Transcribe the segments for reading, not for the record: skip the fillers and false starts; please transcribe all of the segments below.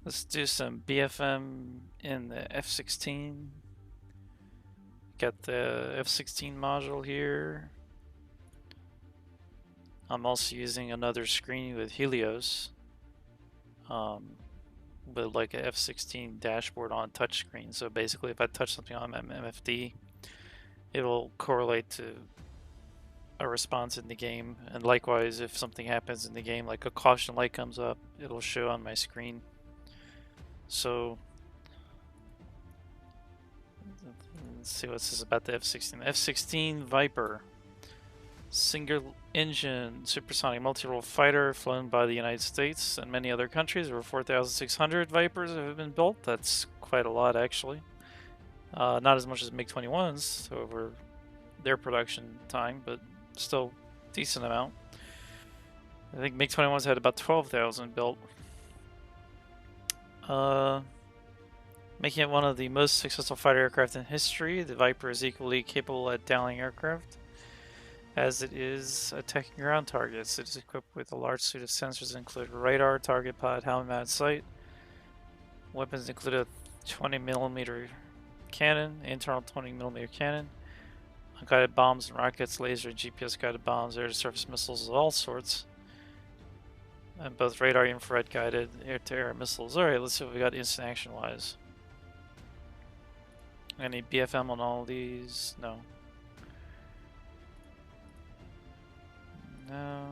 Let's do some BFM in the F-16. Got the F-16 module here. I'm also using another screen with Helios, with like a F-16 dashboard on touchscreen. So basically, if I touch something on MFD, it'll correlate to a response in the game. And likewise, if something happens in the game, like a caution light comes up, it'll show on my screen. So let's see what this is about the F-16. F-16 Viper. Single engine supersonic multi-role fighter flown by the United States and many other countries. Over 4,600 Vipers have been built. That's quite a lot, actually. Not as much as MiG-21s over their production time, but still decent amount. I think MiG-21s had about 12,000 built. Making it one of the most successful fighter aircraft in history, the Viper is equally capable at downing aircraft as it is attacking ground targets. It is equipped with a large suite of sensors that include radar, target pod, helmet-mounted sight. Weapons include a 20mm cannon, internal 20mm cannon, unguided bombs and rockets, laser, GPS-guided bombs, air-to-surface missiles of all sorts, and both radar, infrared guided, air-to-air missiles. Alright, let's see what we got instant action-wise. Any BFM on all these? No. No.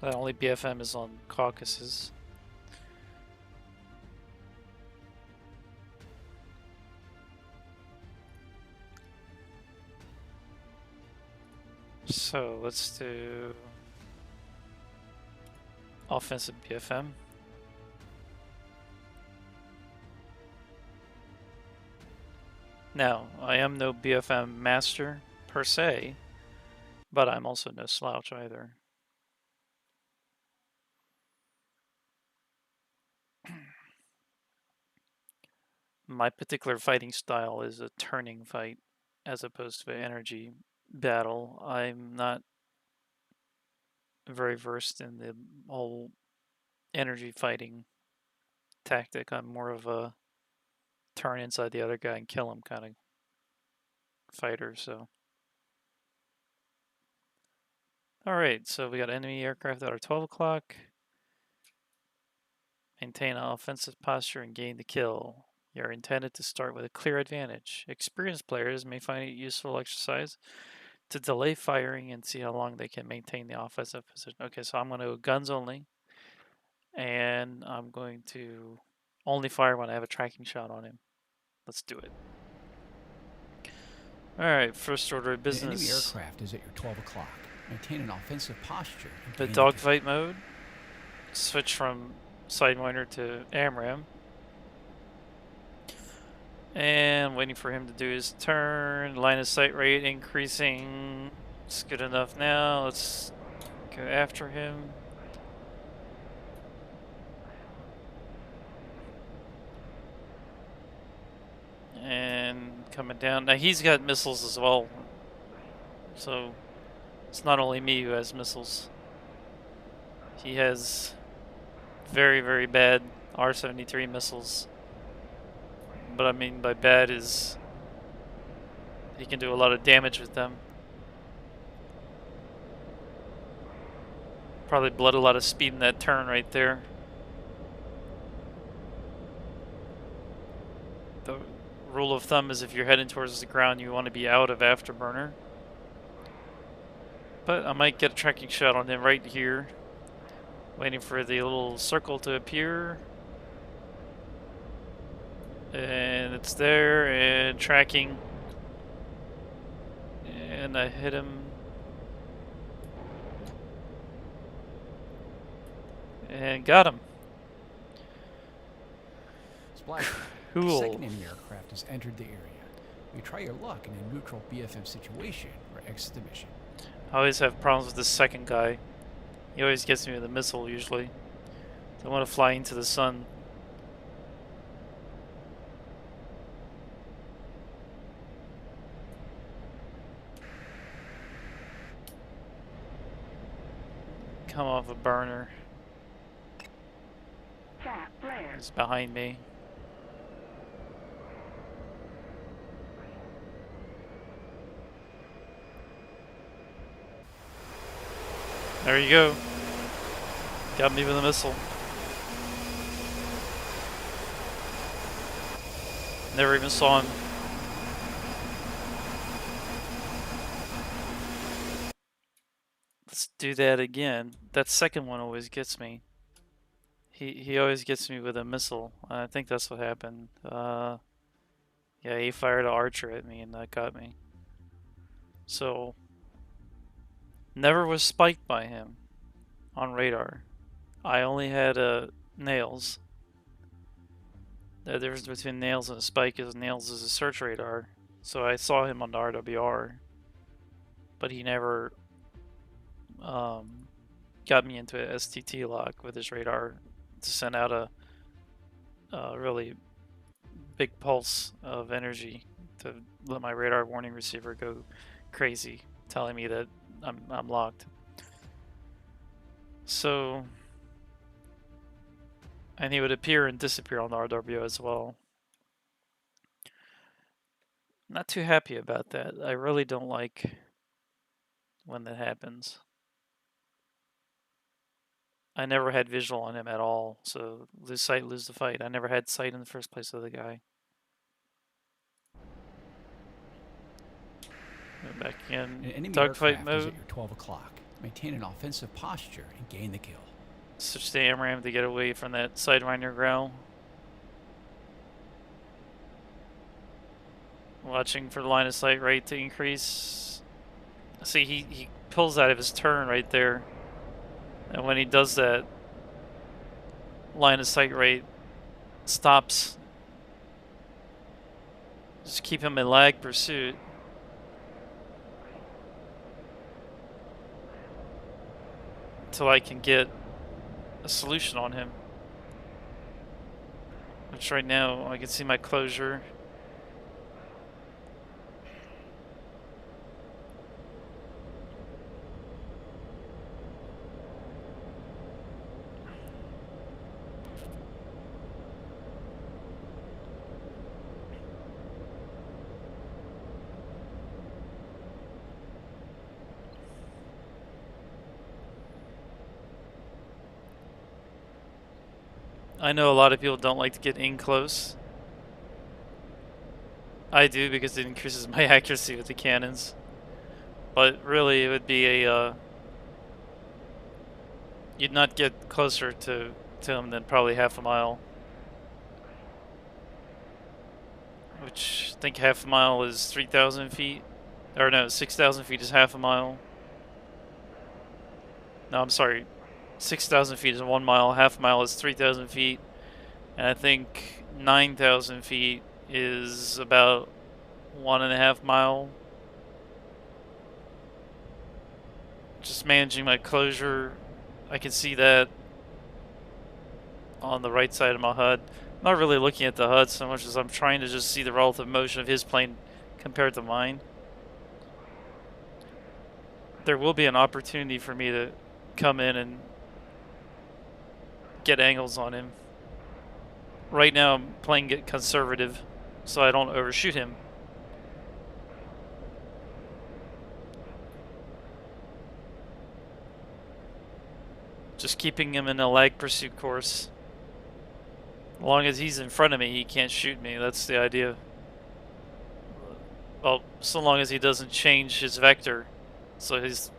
The only BFM is on Caucasus. So let's do offensive BFM. Now, I am no BFM master per se, but I'm also no slouch either. My particular fighting style is a turning fight as opposed to an energy battle. I'm not very versed in the whole energy fighting tactic. I'm more of a turn inside the other guy and kill him kind of fighter, so. Alright, so we got enemy aircraft at our 12 o'clock. Maintain an offensive posture and gain the kill. You are intended to start with a clear advantage. Experienced players may find it useful exercise to delay firing and see how long they can maintain the offensive position. Okay, so I'm going to go guns only, and I'm going to only fire when I have a tracking shot on him. Let's do it. Alright, first order of business. The enemy aircraft is at your 12 o'clock. Maintain an offensive posture. The dogfight mode. Switch from Sidewinder to AMRAAM. And waiting for him to do his turn. Line of sight rate increasing. It's good enough now. Let's go after him. And coming down. Now he's got missiles as well. So it's not only me who has missiles. He has very, very bad R-73 missiles. But I mean by bad is he can do a lot of damage with them. Probably bled a lot of speed in that turn right there. The rule of thumb is if you're heading towards the ground, you want to be out of afterburner. But I might get a tracking shot on him right here. Waiting for the little circle to appear. And it's there, and tracking. And I hit him. And got him. Splash. Cool. The second enemy aircraft has entered the area. You try your luck in a neutral BFM situation or exit the mission. I always have problems with this second guy. He always gets me with a missile, usually. I want to fly into the sun. come off a burner. He's behind me. There you go. Got me with a missile. Never even saw him. Let's do that again. That second one always gets me. He always gets me with a missile. I think that's what happened. Yeah, he fired an archer at me and that got me. So, never was spiked by him on radar. I only had nails. The difference between nails and a spike is nails is a search radar. So I saw him on the RWR, but he never got me into a STT lock with his radar to send out a really big pulse of energy to let my radar warning receiver go crazy, telling me that I'm locked. So, and he would appear and disappear on the RW as well. Not too happy about that. I really don't like when that happens. I never had visual on him at all, so lose sight, lose the fight. I never had sight in the first place of the guy. Go back in An enemy dogfight aircraft is mode. at your 12 o'clock. Maintain an offensive posture and gain the kill. Switch to AMRAM to get away from that Sidewinder growl. Watching for the line of sight rate to increase. See, he pulls out of his turn right there. And when he does that, line of sight rate stops. Just keep him in lag pursuit. Until I can get a solution on him. Which right now, I can see my closure. I know a lot of people don't like to get in close. I do because it increases my accuracy with the cannons. But really, it would be a you'd not get closer to him than probably half a mile. Which I think half a mile is 3,000 feet. Or no, 6,000 feet is half a mile. No, I'm sorry. 6,000 feet is 1 mile. Half a mile is 3,000 feet. And I think 9,000 feet is about 1.5 mile. Just managing my closure. I can see that on the right side of my HUD. I'm not really looking at the HUD so much as I'm trying to just see the relative motion of his plane compared to mine. There will be an opportunity for me to come in and get angles on him. Right now I'm playing it conservative so I don't overshoot him. Just keeping him in a lag pursuit course. As long as he's in front of me, he can't shoot me. That's the idea. Well, so long as he doesn't change his vector, so his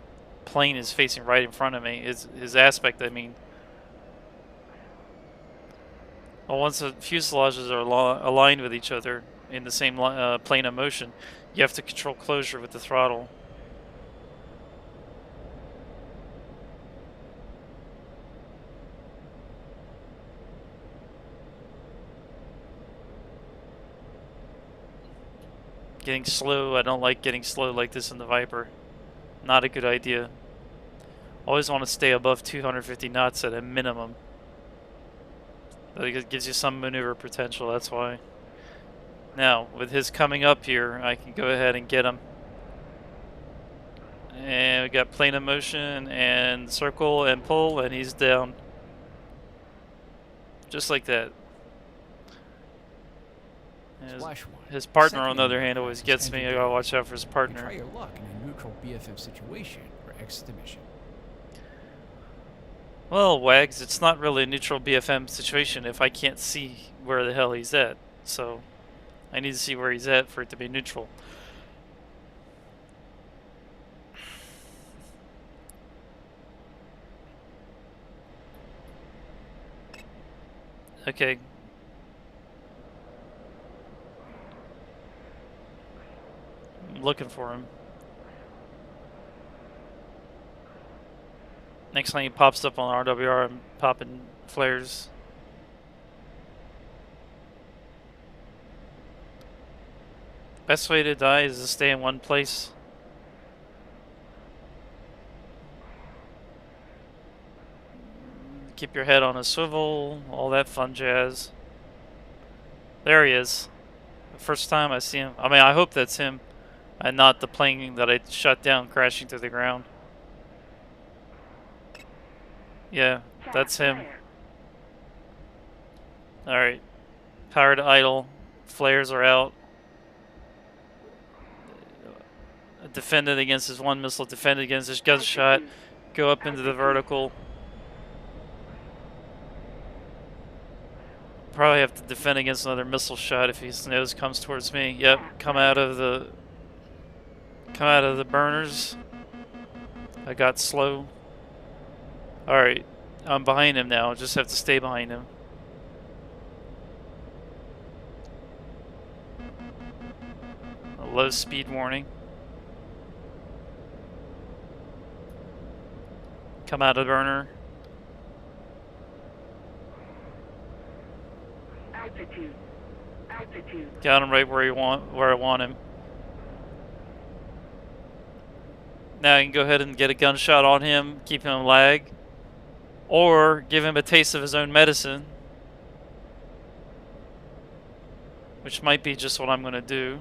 plane is facing right in front of me. His aspect, I mean. Well, once the fuselages are aligned with each other in the same plane of motion, you have to control closure with the throttle. Getting slow, I don't like getting slow like this in the Viper. Not a good idea. Always want to stay above 250 knots at a minimum. It gives you some maneuver potential, that's why. Now, with his coming up here, I can go ahead and get him. And we got plane of motion and circle and pull, and he's down. Just like that. Splash 1. His partner, Second on the other enemy hand, aircraft always has gets me. entered I the gotta area. watch out for his You partner. try your luck in a neutral BFM situation or exit the mission. Well, Wags, it's not really a neutral BFM situation if I can't see where the hell he's at. So, I need to see where he's at for it to be neutral. Okay. I'm looking for him. Next time he pops up on RWR, I'm popping flares. Best way to die is to stay in one place. Keep your head on a swivel, all that fun jazz. There he is. The first time I see him. I mean, I hope that's him and not the plane that I shot down crashing to the ground. Yeah, that's him. Alright. Power to idle. Flares are out. Defended against his one missile. Defended against his gunshot. Go up into the vertical. Probably have to defend against another missile shot if his nose comes towards me. Yep, come out of the burners. I got slow. Alright, I'm behind him now. Just have to stay behind him. A low speed warning. Come out of the burner. Altitude. Got him right where I want him. Now I can go ahead and get a gunshot on him, keep him lag, or give him a taste of his own medicine, which might be just what I'm going to do.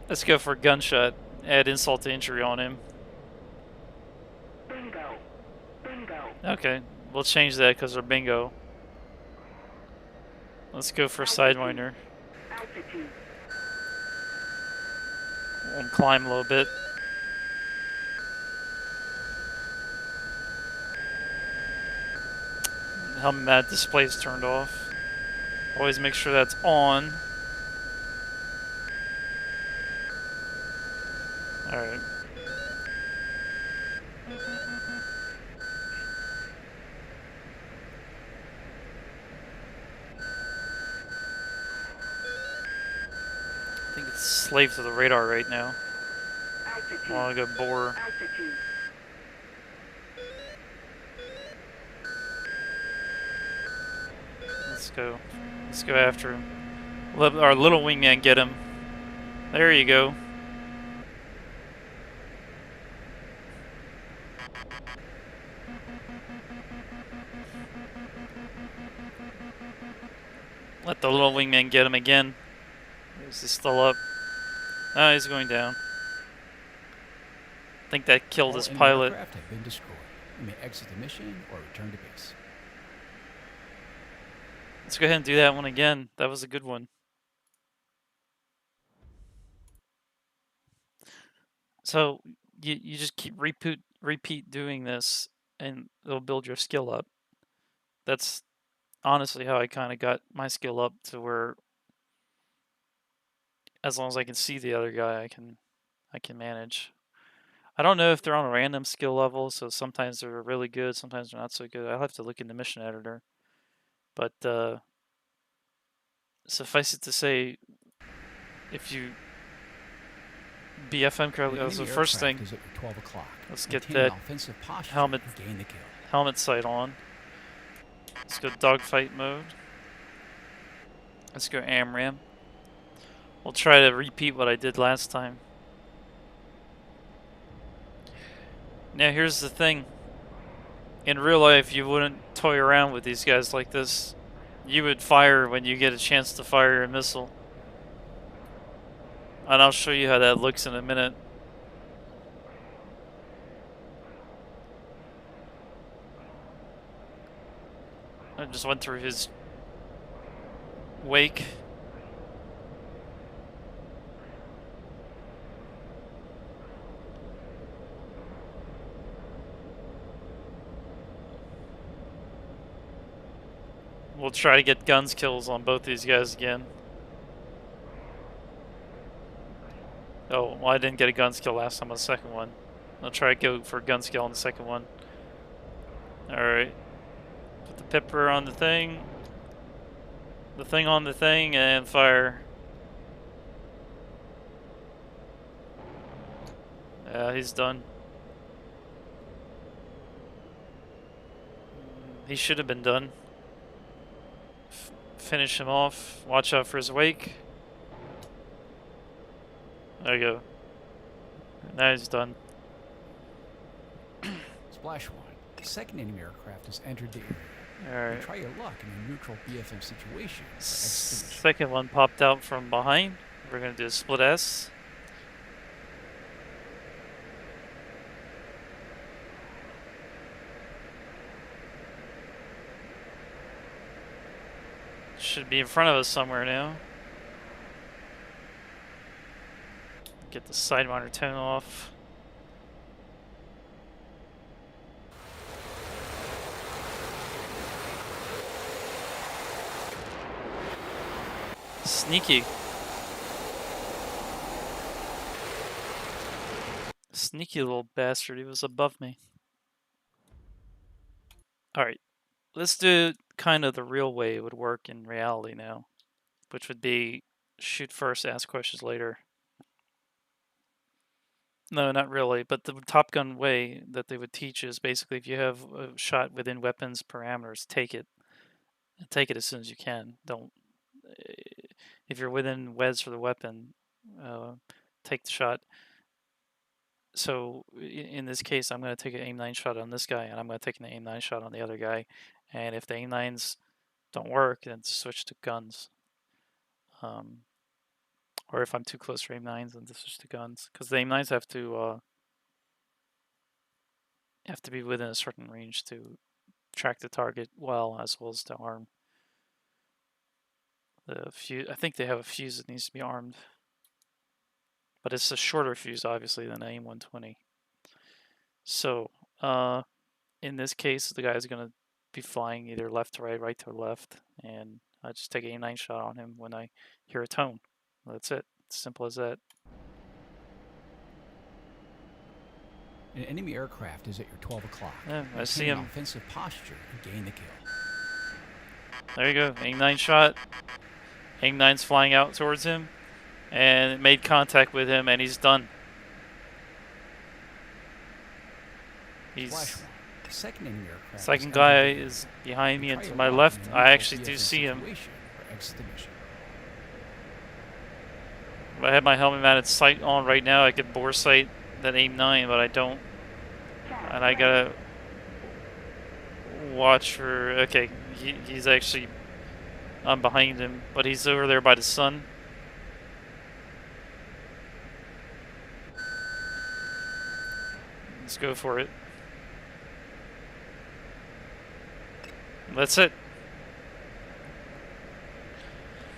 Let's go for a gunshot. Add insult to injury on him. Bingo. Okay, we'll change that because they're bingo. Let's go for a Sidewinder. We'll climb a little bit. Helmet mat display's turned off. Always make sure that's on. Alright. I think it's slave to the radar right now. I want to go bore. Let's go after him. Let our little wingman get him. There you go. Let the little wingman get him again. Is he still up? Oh, he's going down. I think that killed his pilot. Aircraft have been destroyed. You may exit the mission or return to base. Let's go ahead and do that one again. That was a good one. So you just keep repeat doing this, and it'll build your skill up. That's honestly how I kind of got my skill up to where, as long as I can see the other guy, I can manage. I don't know if they're on a random skill level, so sometimes they're really good, sometimes they're not so good. I'll have to look in the mission editor. But suffice it to say, if you BFM correctly, that was the first thing. Is at 12 o'clock. Let's get that helmet sight on. Let's go dogfight mode. Let's go AMRAM. We'll try to repeat what I did last time. Now here's the thing. In real life, you wouldn't toy around with these guys like this. You would fire when you get a chance to fire a missile. And I'll show you how that looks in a minute. I just went through his wake. We'll try to get guns kills on both these guys again. Oh, well, I didn't get a guns kill last time on the second one. I'll try to go for a guns kill on the second one. Alright. Put the pepper on the thing on the thing, and fire. Yeah, he's done. He should have been done. Finish him off. Watch out for his wake. There you go. Now he's done. Splash 1. The second enemy aircraft has entered the area. Alright. Try your luck in a neutral BFM situation or extinction. Second one popped out from behind. We're gonna do a split S. Should be in front of us somewhere now. Get the sidewinder 10 off. Sneaky. Sneaky little bastard. He was above me. Alright. Let's do kind of the real way it would work in reality now, which would be shoot first, ask questions later. No, not really, but the Top Gun way that they would teach is basically if you have a shot within weapons parameters, take it. Take it as soon as you can. Don't. If you're within WES for the weapon, take the shot. So in this case, I'm going to take an aim 9 shot on this guy, and I'm going to take an aim 9 shot on the other guy. And if the aim 9s don't work, then switch to guns. Or if I'm too close for aim 9s, then switch to guns. Because the aim 9s have to be within a certain range to track the target well, as well as to arm. The fuse, I think they have a fuse that needs to be armed, but it's a shorter fuse, obviously, than the aim 120. So, in this case, the guy's gonna be flying either left to right, right to left, and I just take an aim 9 shot on him when I hear a tone. That's it. It's simple as that. An enemy aircraft is at your 12 o'clock. Yeah, I see Maintain him. offensive posture and gain the kill. There you go. Aim 9 shot. Aim 9's flying out towards him, and it made contact with him, and he's done. Splash 1. The second enemy aircraft. Second guy is behind me and to my left. I actually do see him. If I had my helmet mounted sight on right now, I could bore sight that aim 9, but I don't. And I gotta watch for. Okay, he's actually. I'm behind him, but he's over there by the sun. Let's go for it. That's it.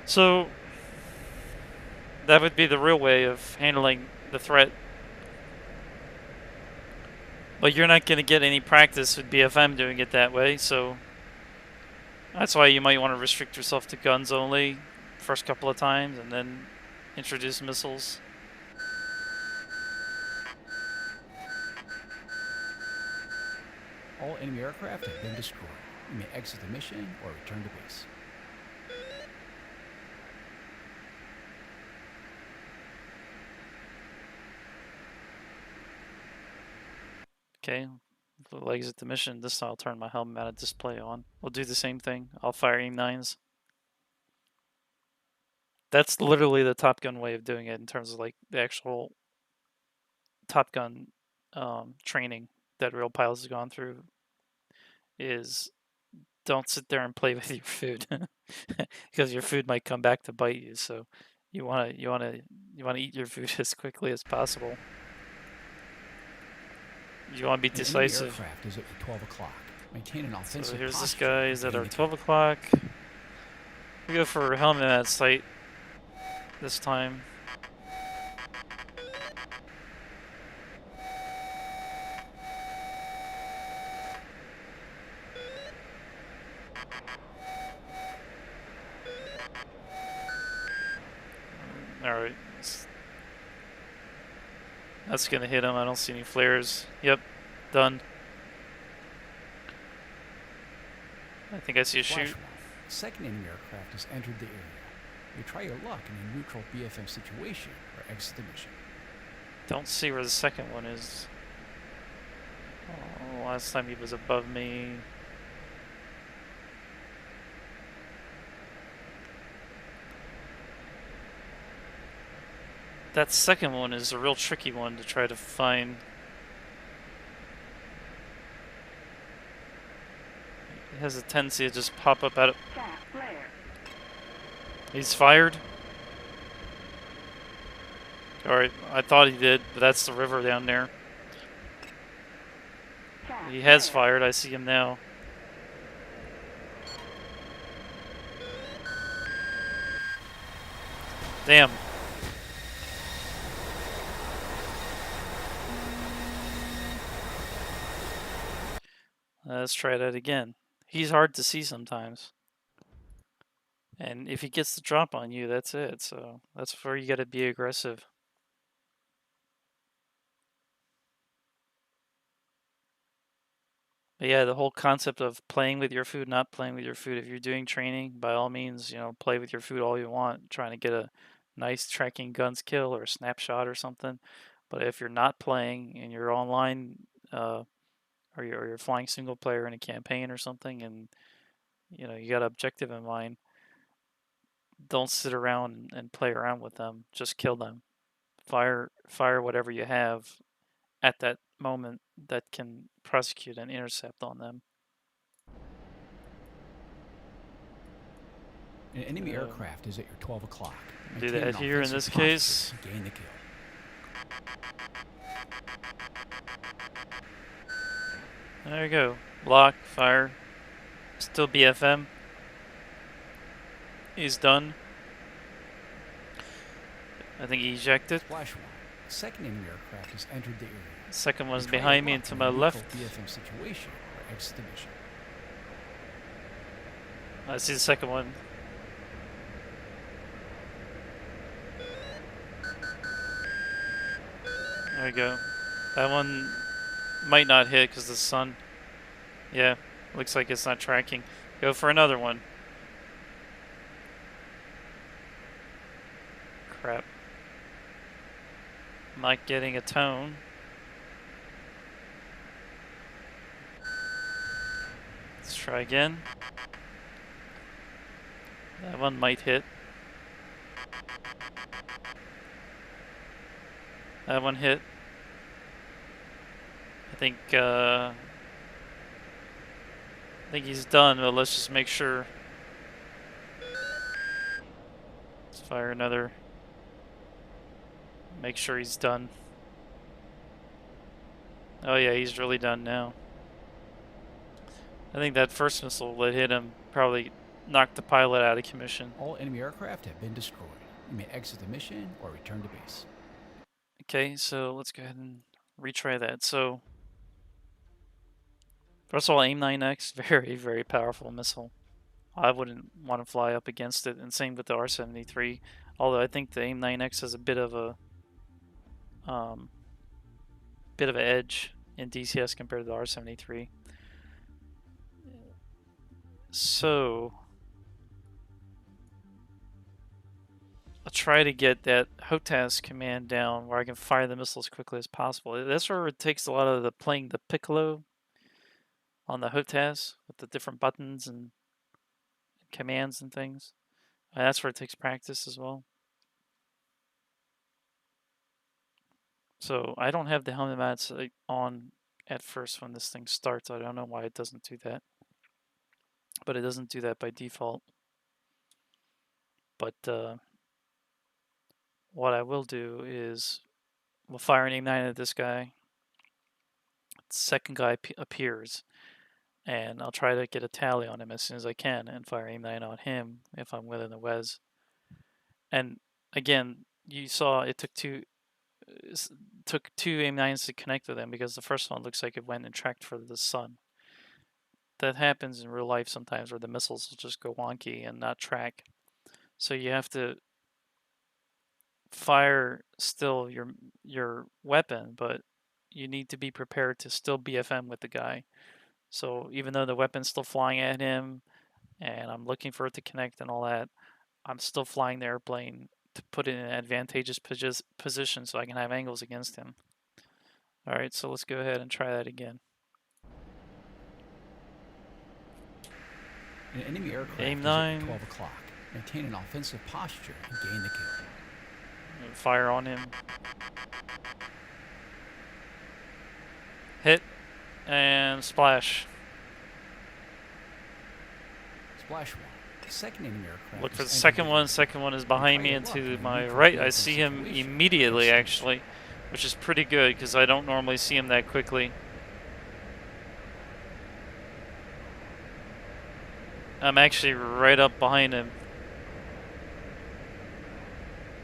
So that would be the real way of handling the threat. But you're not going to get any practice with BFM doing it that way, so that's why you might want to restrict yourself to guns only first couple of times and then introduce missiles. All enemy aircraft have been destroyed. You may exit the mission or return to base. Okay, we'll exit the mission. This time I'll turn my helmet mounted display on. We'll do the same thing. I'll fire aim 9s. That's literally the Top Gun way of doing it in terms of like the actual Top Gun training that real pilots have gone through. Is don't sit there and play with your food because your food might come back to bite you. So you wanna eat your food as quickly as possible. You wanna be An enemy decisive. aircraft is at your 12 o'clock. Maintain an So offensive here's this posture guy. and He's at gain our the kill. 12 o'clock. We go for helmet at sight this time. Alright. That's gonna hit him. I don't see any flares. Yep. Done. I think I see a Flash shoot. one. Second enemy aircraft has entered the area. You try your luck in a neutral BFM situation or exit the mission. Don't see where the second one is. Oh, last time he was above me. That second one is a real tricky one to try to find. It has a tendency to just pop up out of. He's fired. Alright, I thought he did, but that's the river down there. He has fired. I see him now. Damn. Let's try that again. He's hard to see sometimes. And if he gets the drop on you, that's it. So that's where you gotta be aggressive. But yeah, the whole concept of playing with your food, not playing with your food. If you're doing training, by all means, play with your food all you want, trying to get a nice tracking guns kill or a snapshot or something. But if you're not playing and you're online, or you're flying single player in a campaign or something, and you got an objective in mind, don't sit around and play around with them. Just kill them. Fire whatever you have at that moment that can prosecute an intercept on them. An enemy Uh, aircraft is at your 12 o'clock. do Maintain that an here in offensive this posture case. and gain the kill. There you go. Lock, fire. Still BFM. He's done. I think he ejected. Flash one. Second enemy aircraft has entered the area. Second one's You try behind your me and luck to in my a neutral left. BFM situation or exit the mission. I see the second one. There we go. That one might not hit because the sun. Yeah, looks like it's not tracking. Go for another one. Crap. I'm not getting a tone. Let's try again. That one might hit. That one hit. I think he's done, but let's just make sure. Let's fire another. Make sure he's done. Oh yeah, he's really done now. I think that first missile that hit him probably knocked the pilot out of commission. All enemy aircraft have been destroyed. You may exit the mission or return to base. Okay, so let's go ahead and retry that. So, first of all, AIM-9X, very, very powerful missile. I wouldn't want to fly up against it, and same with the R-73. Although I think the AIM-9X has a bit of a edge in DCS compared to the R-73. So I'll try to get that HOTAS command down where I can fire the missile as quickly as possible. That's where it takes a lot of the playing the piccolo on the HOTAS with the different buttons and commands and things. And that's where it takes practice as well. So I don't have the helmet mats on at first when this thing starts. I don't know why it doesn't do that. But it doesn't do that by default. But what I will do is we'll fire an aim 9 at this guy. The second guy appears, and I'll try to get a tally on him as soon as I can and fire aim 9 on him if I'm within the Wes. And again, you saw it took two aim 9s to connect with him because the first one looks like it went and tracked for the sun. That happens in real life sometimes where the missiles will just go wonky and not track. So you have to fire still your weapon, but you need to be prepared to still BFM with the guy. So even though the weapon's still flying at him and I'm looking for it to connect and all that, I'm still flying the airplane to put it in an advantageous position so I can have angles against him. Alright, so let's go ahead and try that again. An enemy aircraft Aim is at 9. 12 o'clock. Maintain an offensive posture and gain the kill. Fire on him. Hit. And splash. Splash 1. The second enemy aircraft Look for the is second entered one. Second one is behind me and to my right. I see him immediately, actually, which is pretty good because I don't normally see him that quickly. I'm actually right up behind him.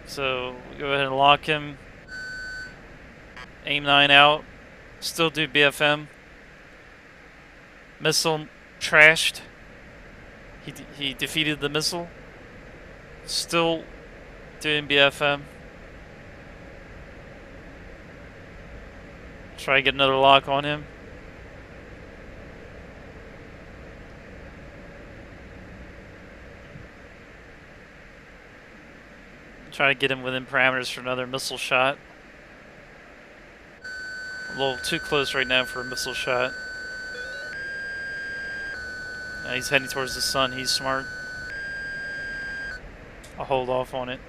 So go ahead and lock him. Aim 9 out. Still do BFM. Missile trashed. He defeated the missile. Still doing BFM. Try to get another lock on him. Try to get him within parameters for another missile shot. A little too close right now for a missile shot. He's heading towards the sun. He's smart. I'll hold off on it.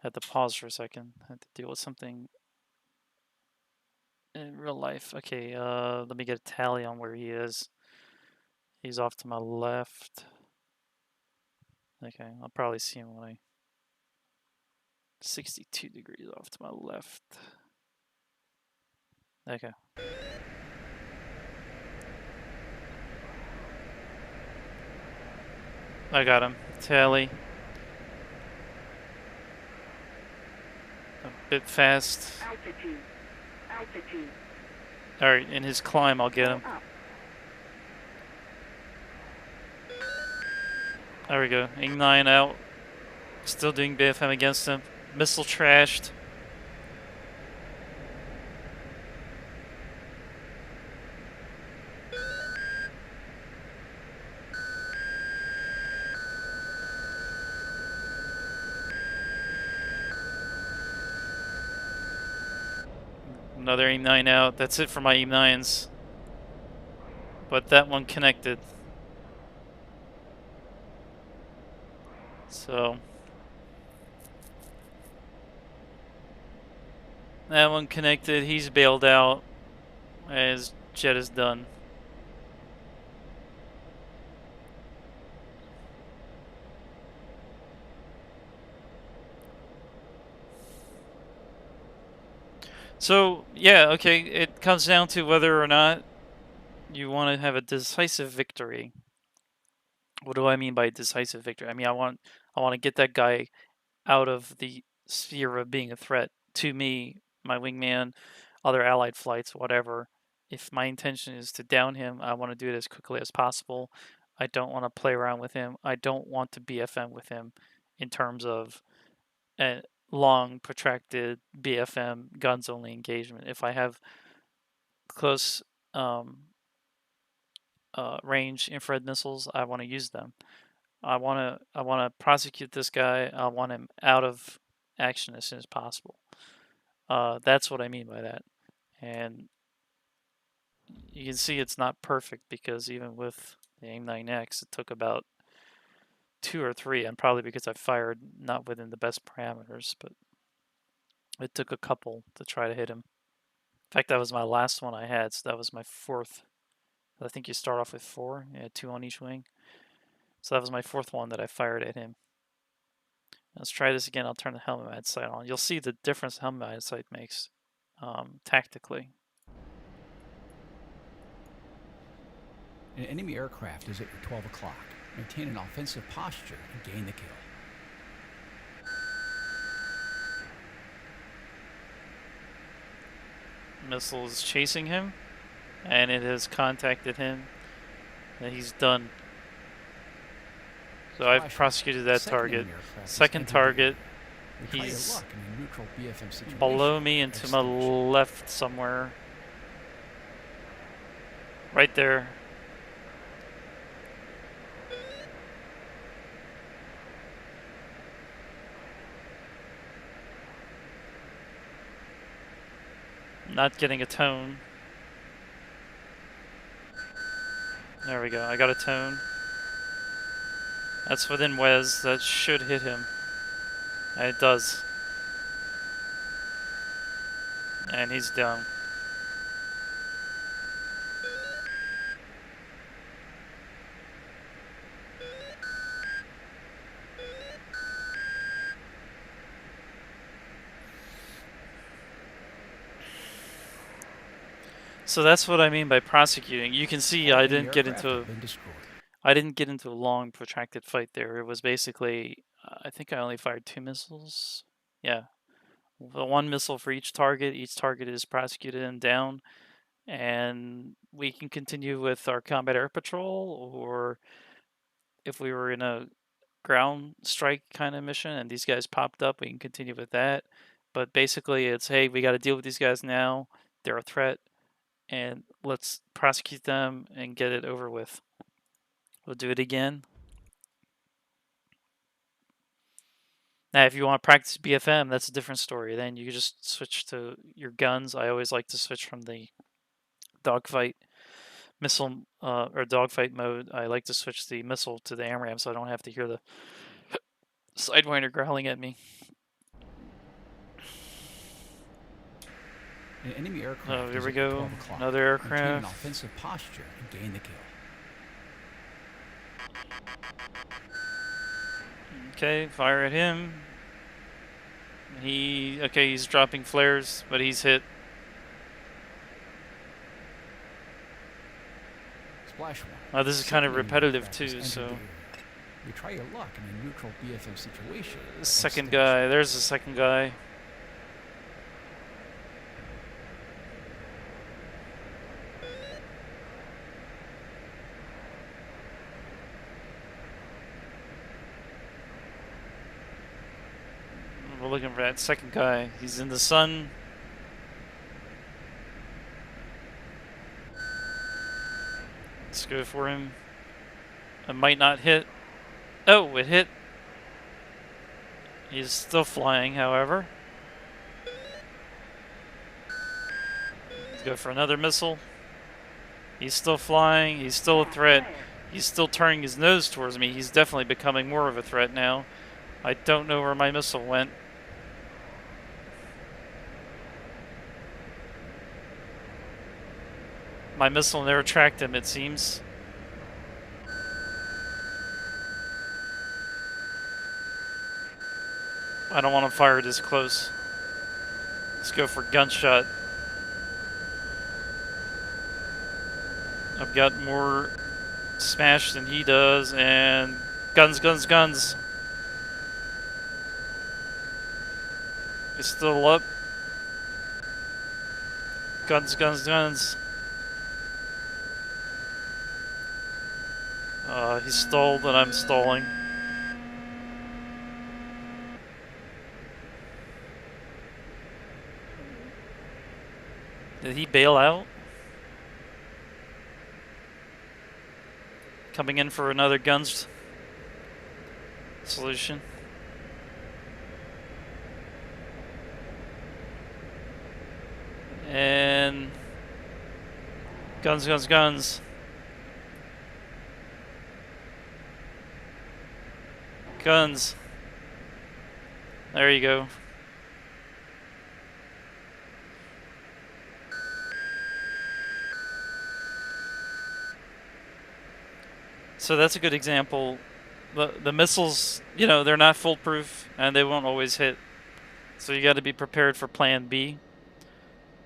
Had to pause for a second. Had to deal with something in real life. Okay, let me get a tally on where he is. He's off to my left. Okay, I'll probably see him when I 62 degrees off to my left. Okay. I got him. Tally. A bit fast. Altitude. Alright, in his climb, I'll get him. There we go. Aim 9 out. Still doing BFM against him. Missile trashed. Another aim 9 out. That's it for my aim 9s. But that one connected. So that one connected. He's bailed out. His jet is done. So yeah, okay. It comes down to whether or not you want to have a decisive victory. What do I mean by decisive victory? I mean I want to get that guy out of the sphere of being a threat to me, my wingman, other allied flights, whatever. If my intention is to down him, I want to do it as quickly as possible. I don't want to play around with him. I don't want to BFM with him in terms of a long, protracted BFM guns only engagement. If I have close range infrared missiles, I want to use them. I want to prosecute this guy. I want him out of action as soon as possible. That's what I mean by that. And you can see it's not perfect because even with the AIM-9X, it took about 2 or 3, and probably because I fired not within the best parameters, but it took a couple to try to hit him. In fact, that was my last one I had, so that was my 4th. I think you start off with 4, you had 2 on each wing. So that was my 4th one that I fired at him. Let's try this again. I'll turn the helmet mag sight on. You'll see the difference the helmet mag sight makes tactically. An enemy aircraft is at your 12 o'clock. Maintain an offensive posture and gain the kill. Missile is chasing him, and it has contacted him, and he's done. So I've prosecuted that target. Second target, he's below me and to my left somewhere. Right there. Not getting a tone. There we go. I got a tone. That's within Wes. That should hit him. And it does. And he's down. So that's what I mean by prosecuting. You can see I didn't get into a long protracted fight there. It was basically I think I only fired 2 missiles. Yeah. 1 missile for each target. Each target is prosecuted and down. And we can continue with our combat air patrol, or if we were in a ground strike kind of mission and these guys popped up, we can continue with that. But basically it's, hey, we got to deal with these guys now. They're a threat, and let's prosecute them and get it over with. We'll do it again. Now, if you want to practice BFM, that's a different story. Then you just switch to your guns. I always like to switch from the dogfight missile or dogfight mode. I like to switch the missile to the AMRAAM so I don't have to hear the Sidewinder growling at me. An enemy aircraft. Oh, here we go. Another aircraft. Maintain an offensive posture and gain the kill. Okay, fire at him. He's dropping flares, but he's hit. Splash one. Now this is kind of repetitive too, so. You try your luck in a neutral BFM situation. Second guy. There's the second guy. We're looking for that second guy. He's in the sun. Let's go for him. It might not hit. Oh, it hit. He's still flying, however. Let's go for another missile. He's still flying. He's still a threat. He's still turning his nose towards me. He's definitely becoming more of a threat now. I don't know where my missile went. My missile never tracked him, it seems. I don't want to fire this close. Let's go for gunshot. I've got more smash than he does, and guns, guns, guns. It's still up. Guns, guns, guns. He stalled and I'm stalling. Did he bail out? Coming in for another guns solution. And Guns, guns, guns. Guns. There you go. So that's a good example. The missiles, you know, they're not foolproof and they won't always hit. So you got to be prepared for plan B.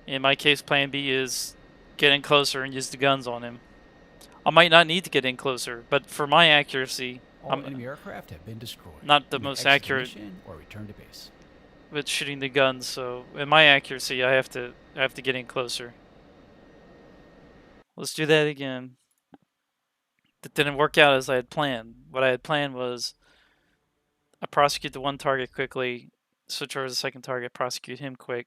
In my case, plan B is get in closer and use the guns on him. I might not need to get in closer, but for my accuracy, All I'm enemy aircraft have been destroyed. not the You may most exit the accurate mission or return to base. with shooting the guns. So in my accuracy, I have to get in closer. Let's do that again. That didn't work out as I had planned. What I had planned was I prosecute the one target quickly, switch over to the second target, prosecute him quick,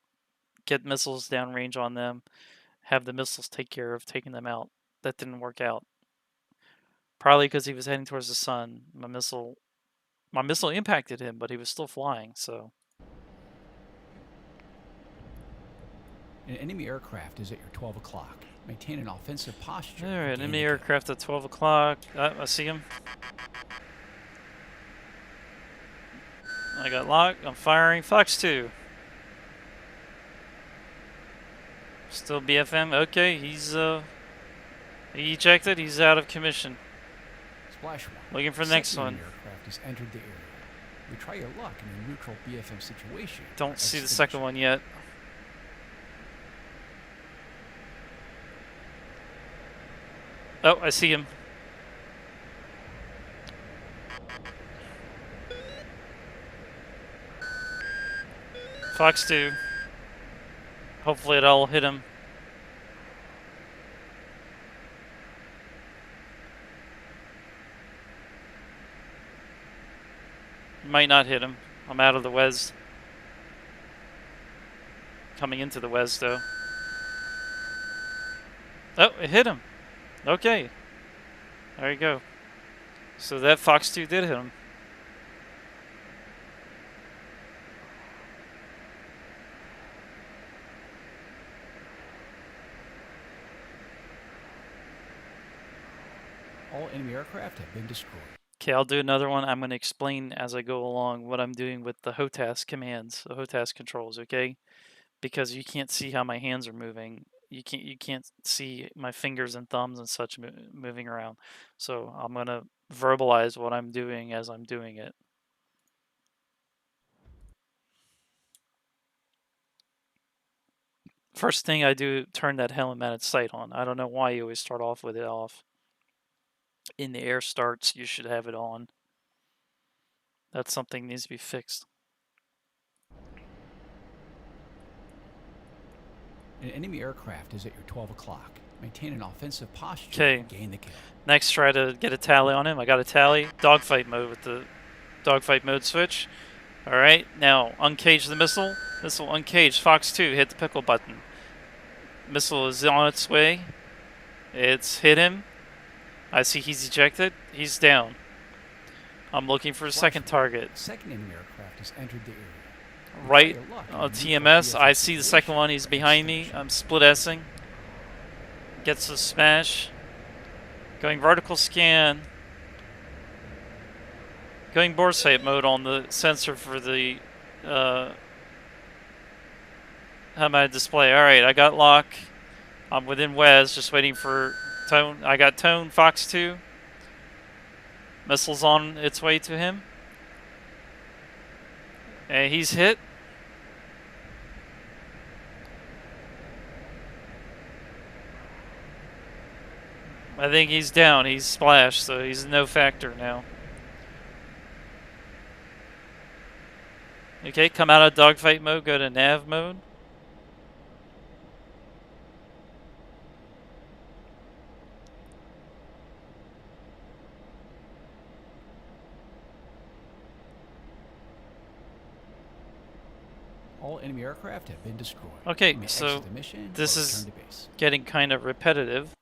get missiles downrange on them, have the missiles take care of taking them out. That didn't work out. Probably because he was heading towards the sun. My missile impacted him, but he was still flying. So An enemy aircraft is at your 12 o'clock. Maintain an offensive posture. all right, and gain enemy the kill. aircraft at 12 o'clock. I see him. I got locked. I'm firing. Fox 2. Still BFM. Okay, he ejected. He's out of commission. Splash 1. Looking for the next Second one. enemy aircraft has entered the area. Retry your luck in a neutral BFM situation. Don't or see the exit second mission. one yet. Oh, I see him. Fox 2. Hopefully it'll hit him. Might not hit him. I'm out of the Wes. Coming into the Wes though. Oh, it hit him. Okay. There you go. So that Fox 2 did hit him. All enemy aircraft have been destroyed. Okay, I'll do another one. I'm going to explain as I go along what I'm doing with the HOTAS commands, the HOTAS controls, okay? Because you can't see how my hands are moving. You can't see my fingers and thumbs and such moving around. So I'm going to verbalize what I'm doing as I'm doing it. First thing I do, turn that helmet mounted sight on. I don't know why you always start off with it off. In the air starts, you should have it on. That's something that needs to be fixed. An enemy aircraft is at your 12 o'clock. Maintain an offensive posture. Okay. And gain the kill. Next, try to get a tally on him. I got a tally. Dogfight mode with the dogfight mode switch. Alright, now uncage the missile. Missile uncaged. Fox 2, hit the pickle button. Missile is on its way. It's hit him. I see he's ejected. He's down. I'm looking for a second target. Second enemy aircraft has entered the area. Right Retry your luck in a on neutral TMS. I BFM see the situation second one. He's or behind exit me. mission. I'm split S-ing. Gets the smash. Going vertical scan. Going boresight mode on the sensor for the HUD display. Alright, I got lock. I'm within Wes, just waiting for tone. I got tone, Fox 2. Missile's on its way to him. And he's hit. I think he's down. He's splashed, so he's no factor now. Okay, come out of dogfight mode, go to nav mode. All enemy aircraft have been destroyed. Okay, You may so exit the mission this or is return to base. getting kind of repetitive.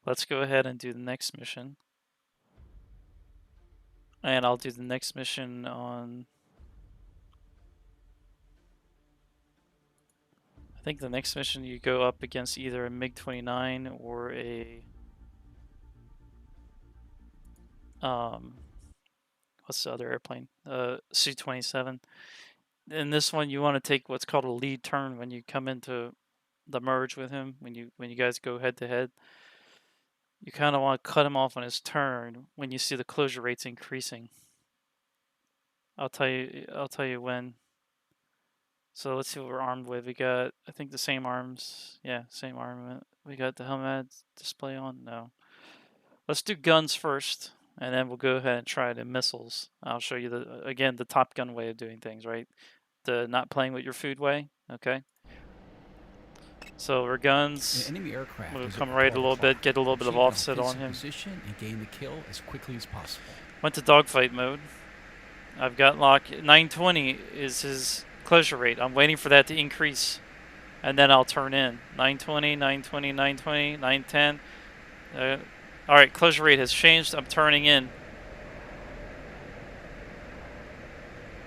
Let's go ahead and do the next mission. And I'll do the next mission on... I think the next mission you go up against either a MiG-29 or a what's the other airplane? Su-27. In this one, you want to take what's called a lead turn when you come into the merge with him. When you guys go head to head, you kind of want to cut him off on his turn when you see the closure rates increasing. I'll tell you when. So let's see what we're armed with. We got, I think, the same arms. Yeah, same armament. We got the helmet display on. No. Let's do guns first, and then we'll go ahead and try the missiles. I'll show you the Top Gun way of doing things, right? The not playing with your food way. Okay. So we're guns. An enemy aircraft We'll is come at right a 12 little bit, o'clock. get a little bit of Achieve an offset on offensive him. position and gain the kill as quickly as possible. Went to dogfight mode. I've got lock. 920 is his closure rate. I'm waiting for that to increase, and then I'll turn in. 920, 920, 920, 910. All right, closure rate has changed. I'm turning in.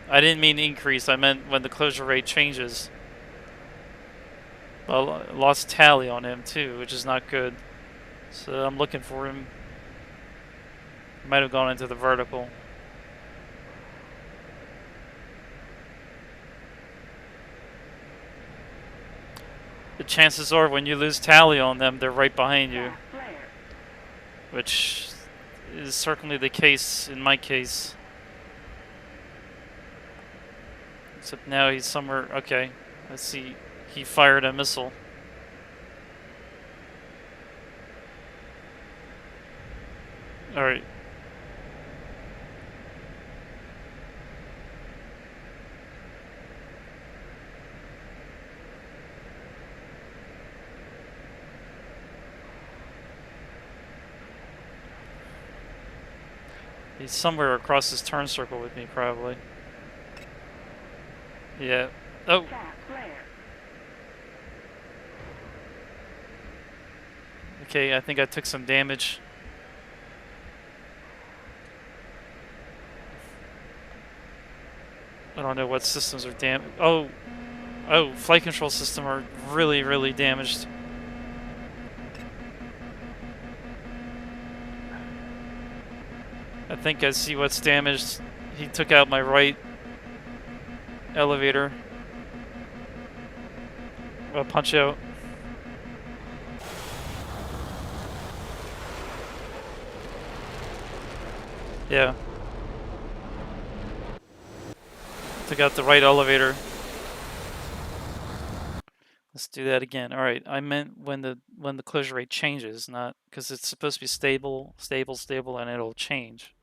I didn't mean increase. I meant when the closure rate changes. Well, I lost tally on him too, which is not good. So I'm looking for him. Might have gone into the vertical. The chances are when you lose tally on them, they're right behind you. Which is certainly the case in my case. Except now he's somewhere. Okay, let's see. He fired a missile. Alright. He's somewhere across this turn circle with me, probably. Yeah. Oh! Okay, I think I took some damage. I don't know what systems are damaged. Oh! Oh, flight control system are really, really damaged. I think I see what's damaged. He took out my right elevator. I'll punch out. Yeah. Took out the right elevator. Let's do that again. All right, I meant when the closure rate changes, not because it's supposed to be stable, stable, stable, and it'll change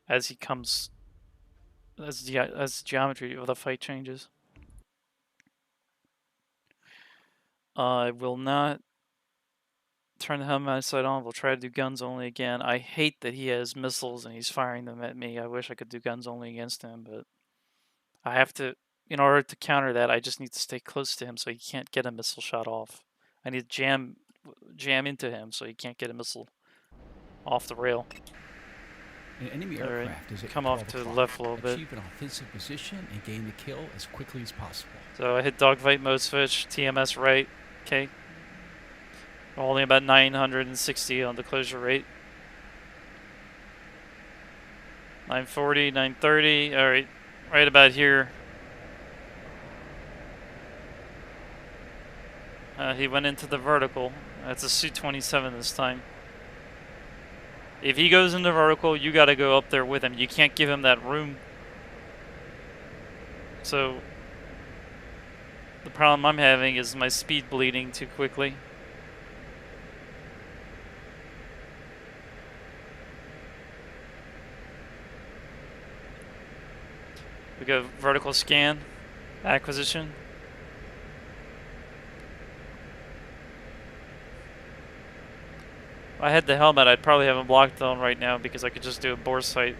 as he comes, as the geometry of the fight changes. I will not turn the helmet sight on. We'll try to do guns only again. I hate that he has missiles and he's firing them at me. I wish I could do guns only against him, but I have to. In order to counter that, I just need to stay close to him so he can't get a missile shot off. I need to jam into him so he can't get a missile off the rail. An enemy aircraft is at Come 12 off to the o'clock. left a little bit. Achieve an offensive position and gain the kill as quickly as possible. So I hit dogfight mode switch, TMS right. Okay. Only about 960 on the closure rate. 940, 930. All right, right about here. He went into the vertical. That's a Su-27 this time. If he goes into vertical, you got to go up there with him. You can't give him that room. So the problem I'm having is my speed bleeding too quickly. We go vertical scan, acquisition. If I had the helmet, I'd probably have him blocked on right now because I could just do a bore sight.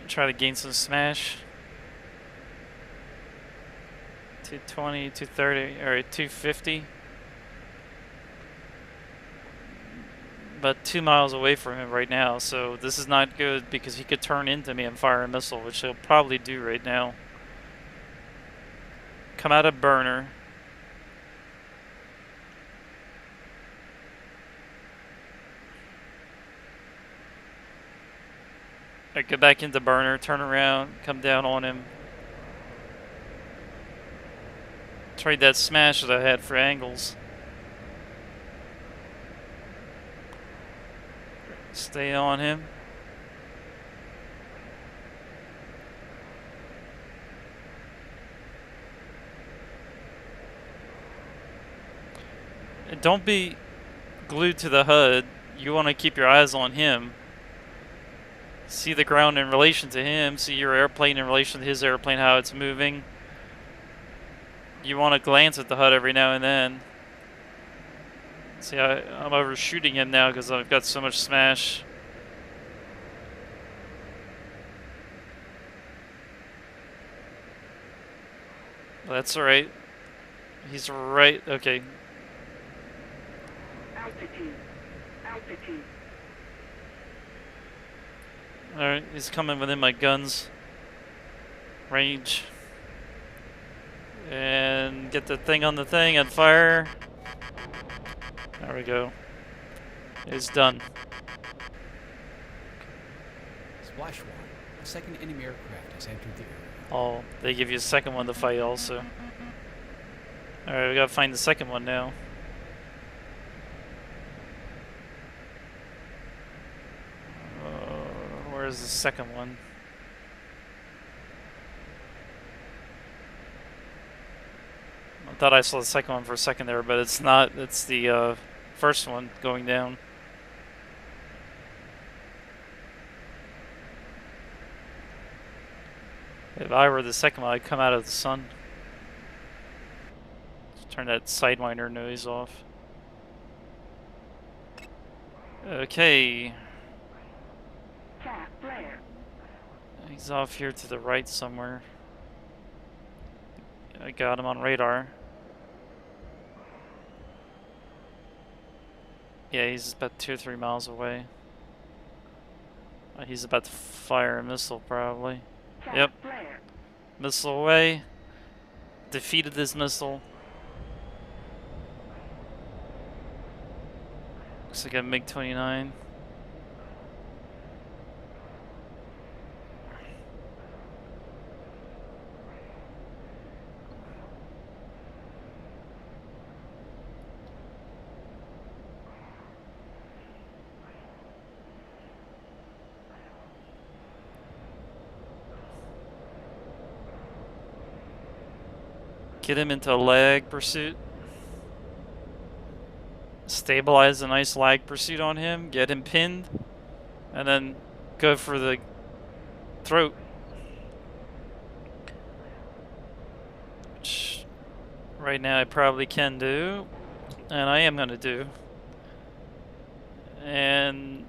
Try to gain some smash. 220, 230, or 250. About 2 miles away from him right now, so this is not good because he could turn into me and fire a missile, which he'll probably do right now. Come out of burner. Alright, go back into burner, turn around, come down on him. Trade that smash that I had for angles. Stay on him. And don't be glued to the HUD. You want to keep your eyes on him. See the ground in relation to him. See your airplane in relation to his airplane, how it's moving. You want to glance at the HUD every now and then. See, I'm overshooting him now because I've got so much smash. That's alright. He's right. Okay. Altitude. Altitude. Alright, he's coming within my guns range. And get the thing on the thing and fire. There we go. It's done. Splash 1. A second enemy aircraft has entered the area. Oh, they give you a second one to fight also. Alright, we gotta find the second one now. Where's the second one? I thought I saw the second one for a second there, but it's not. It's the first one going down. If I were the second one, I'd come out of the sun. Turn that Sidewinder noise off. Okay. Cap flare. He's off here to the right somewhere. I got him on radar. Yeah, he's about 2 or 3 miles away. He's about to fire a missile, probably. Cap Yep. flare. Missile away. Defeated this missile. Looks like a MiG-29. Get him into a lag pursuit. Stabilize a nice lag pursuit on him. Get him pinned. And then go for the throat. Which right now I probably can do. And I am going to do. And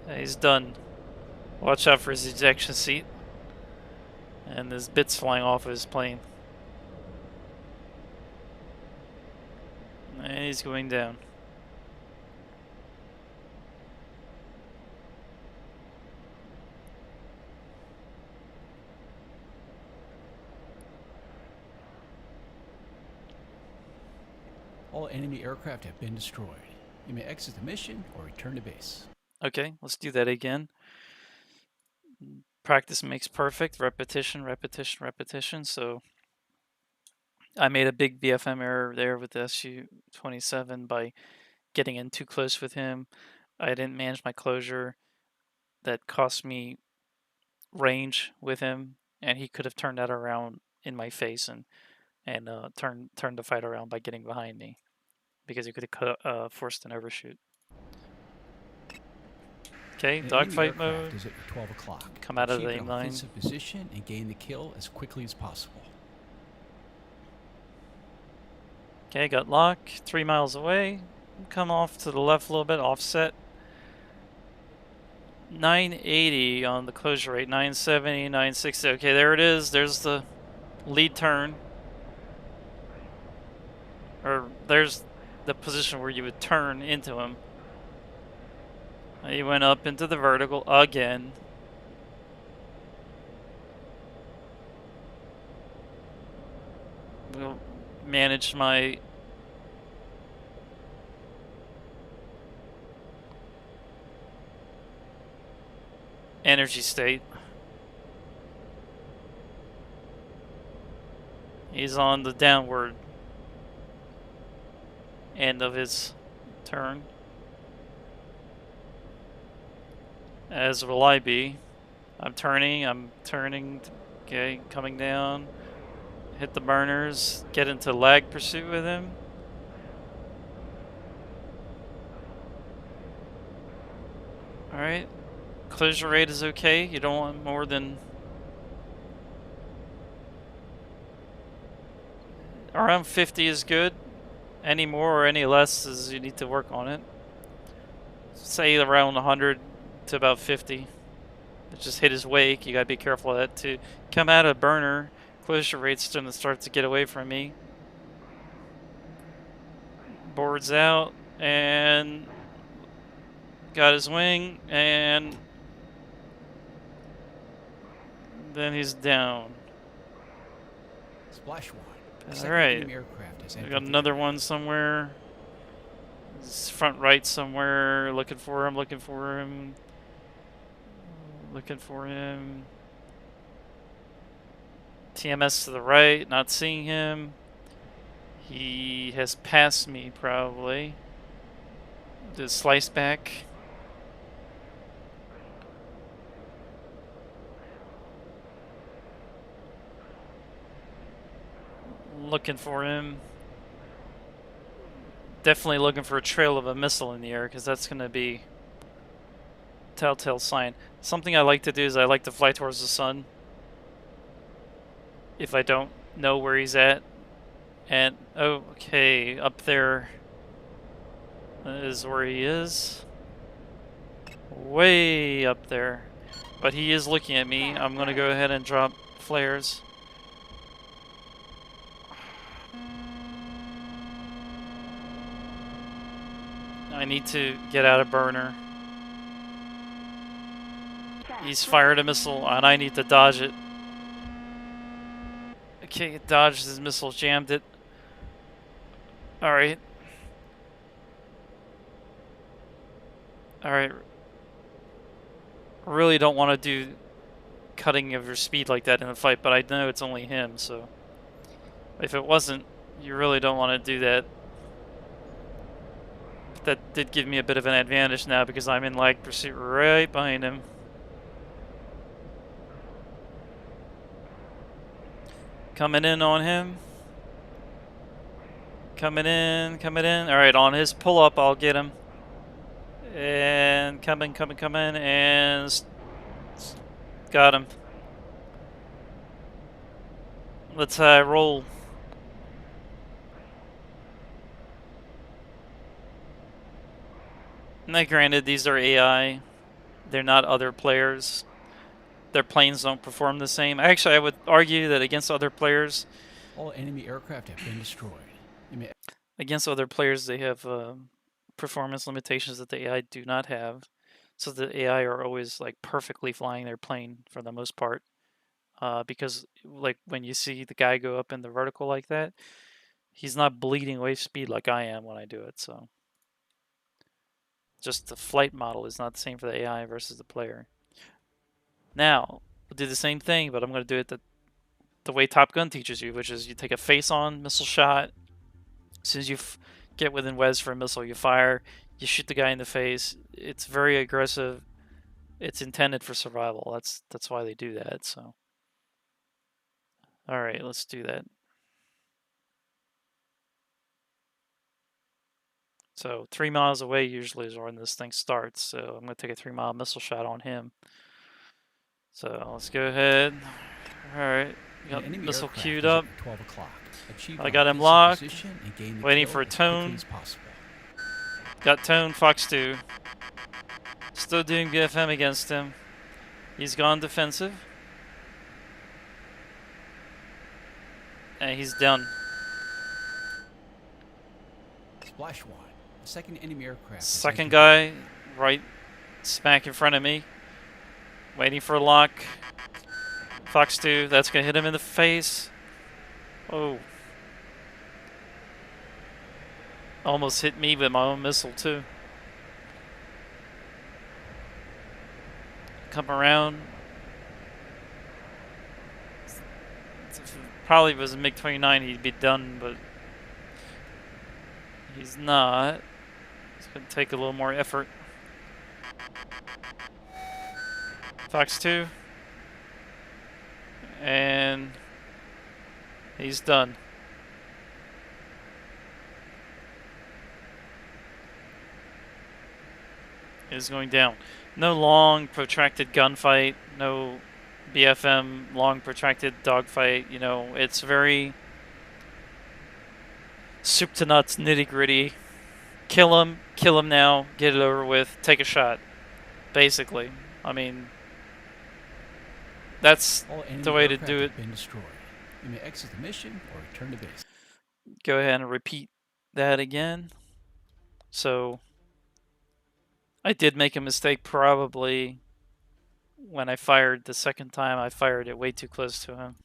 he's done. Watch out for his ejection seat. And there's bits flying off of his plane. And he's going down. All enemy aircraft have been destroyed. You may exit the mission or return to base. Okay, let's do that again. Practice makes perfect. Repetition, repetition, repetition. So I made a big VFM error there with the Su-27 by getting in too close with him. I didn't manage my closure. That cost me range with him, and he could have turned that around in my face and turned the fight around by getting behind me, because he could have forced an overshoot. Okay, An enemy dogfight aircraft mode. is at 12 o'clock. Come out of Achieve the an aim line. offensive position and gain the kill as quickly as possible. Okay, got lock. 3 miles away. Come off to the left a little bit, offset. 980 on the closure rate. 970, 960. Okay, there it is. There's the lead turn. Or there's the position where you would turn into him. He went up into the vertical again. manage my energy state. He's on the downward end of his turn, as will I be. I'm turning, okay, coming down, hit the burners, get into lag pursuit with him. Alright, collision rate is okay, you don't want more than around 50 is good. Any more or any less is you need to work on it. Say around 100 to about 50. Just hit his wake. You gotta be careful of that too. Come out of burner. Collision rate's gonna start to get away from me. Boards out and got his wing and then he's down. Splash one. Alright. Aircraft has We entered got the another area. one somewhere. He's front right somewhere. Looking for him, looking for him. Looking for him. TMS to the right, not seeing him. He has passed me probably. The slice back. Looking for him. Definitely looking for a trail of a missile in the air because that's going to be telltale sign. Something I like to do is I like to fly towards the sun if I don't know where he's at. And oh, okay, up there is where he is. Way up there. But he is looking at me. I'm going to go ahead and drop flares. I need to get out of burner. He's fired a missile and I need to dodge it. Okay, dodged his missile, jammed it. Alright. Alright. Really don't want to do cutting of your speed like that in a fight, but I know it's only him, so if it wasn't, you really don't want to do that. That did give me a bit of an advantage now because I'm in lag pursuit right behind him. Coming in on him. Coming in, coming in. Alright, on his pull up, I'll get him. And coming, and got him. Let's roll. Now, granted, these are AI. They're not other players. Their planes don't perform the same. Actually, I would argue that against other players, All enemy aircraft have been destroyed. against other players, they have performance limitations that the AI do not have. So the AI are always like perfectly flying their plane for the most part. Because like when you see the guy go up in the vertical like that, he's not bleeding wave speed like I am when I do it. So just the flight model is not the same for the AI versus the player. Now, we'll do the same thing, but I'm going to do it the way Top Gun teaches you, which is you take a face-on missile shot. As soon as you get within Wes for a missile, you fire, you shoot the guy in the face. It's very aggressive. It's intended for survival. That's why they do that. So, all right, let's do that. So 3 miles away usually is when this thing starts. So I'm going to take a 3-mile missile shot on him. So let's go ahead. All right, got missile queued up. 12 o'clock. I got him locked. Waiting for a tone. Got tone. Fox 2. Still doing BFM against him. He's gone defensive. And he's done. Splash one. The second enemy aircraft. Second guy, right smack in front of me. Waiting for a lock. Fox 2, that's gonna hit him in the face. Oh. Almost hit me with my own missile, too. Come around. If it probably was a MiG-29, he'd be done, but he's not. It's going to take a little more effort. Fox 2. And he's done. Is going down. No long, protracted gunfight. No BFM, long, protracted dogfight. You know, it's very soup to nuts, nitty gritty. Kill him now, get it over with, take a shot. Basically. I mean, that's All enemy the way to aircraft do it. have been destroyed. You may exit the mission or return to base. Go ahead and repeat that again. So, I did make a mistake probably when I fired the second time. I fired it way too close to him,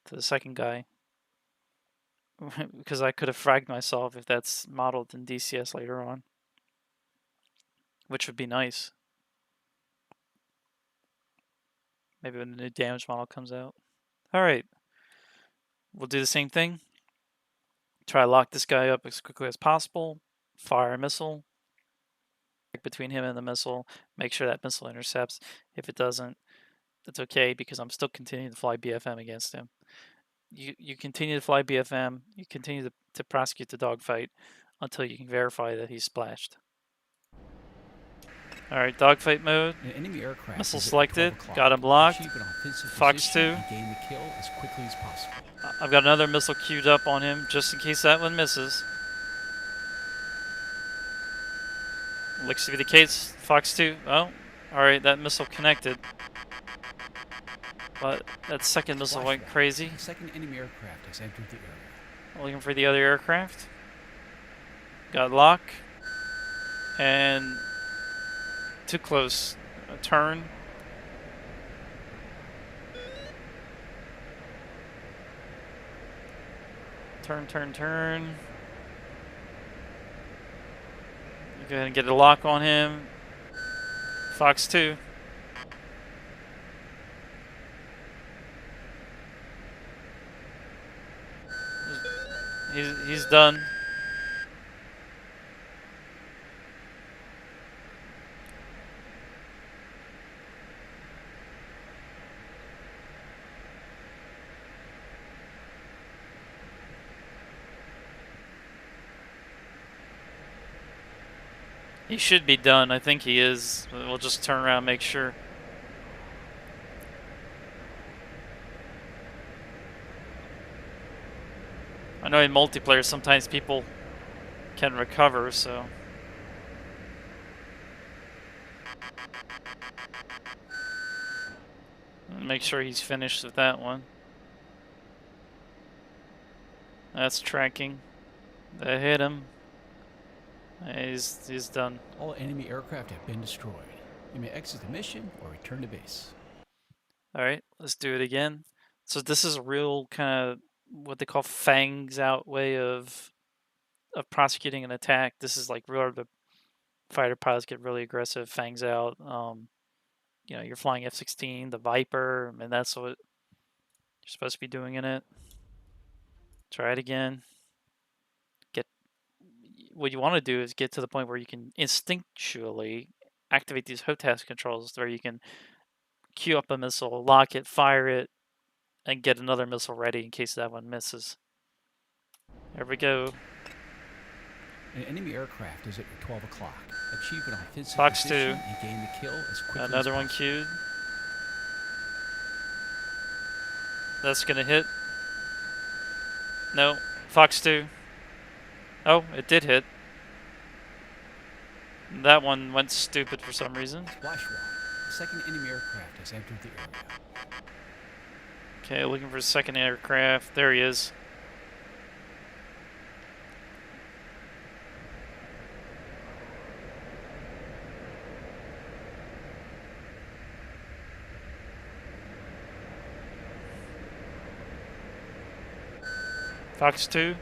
to the second guy. Because I could have fragged myself if that's modeled in DCS later on. Which would be nice. Maybe when the new damage model comes out. Alright. We'll do the same thing. Try to lock this guy up as quickly as possible. Fire a missile. Between him and the missile. Make sure that missile intercepts. If it doesn't, that's okay because I'm still continuing to fly BFM against him. You continue to fly BFM. You continue to prosecute the dogfight until you can verify that he's splashed. Alright, dogfight mode. An enemy aircraft Missile is at selected. 12 o'clock. Got him locked. Achieve an offensive Fox position 2. and gain the kill as quickly as possible. I've got another missile queued up on him just in case that one misses. Looks to be the case. Fox 2. Oh, alright, that missile connected. But that second missile went crazy. The second enemy aircraft has entered the area. Looking for the other aircraft. Got lock. And too close. A turn. Turn. Go ahead and get a lock on him. Fox 2. He's done. He should be done. I think he is. We'll just turn around and make sure. I know in multiplayer sometimes people can recover, so. Make sure he's finished with that one. That's tracking. That hit him. He's done. All enemy aircraft have been destroyed. You may exit the mission or return to base. Alright, let's do it again. So this is a real kind of what they call fangs out way of prosecuting an attack. This is like real the fighter pilots get really aggressive, fangs out. You know, you're flying F-16, the Viper, and that's what you're supposed to be doing in it. Try it again. What you want to do is get to the point where you can instinctually activate these HOTAS controls where you can queue up a missile, lock it, fire it, and get another missile ready in case that one misses. There we go. An enemy aircraft is at 12 o'clock. Achieve an offensive Fox position 2. and gain the kill as quickly Got another as one possible. queued. That's gonna hit. No. Fox 2. Oh, it did hit. That one went stupid for some reason. Splash 1. The second enemy aircraft has entered the area. Okay, looking for a second aircraft. There he is. Fox 2.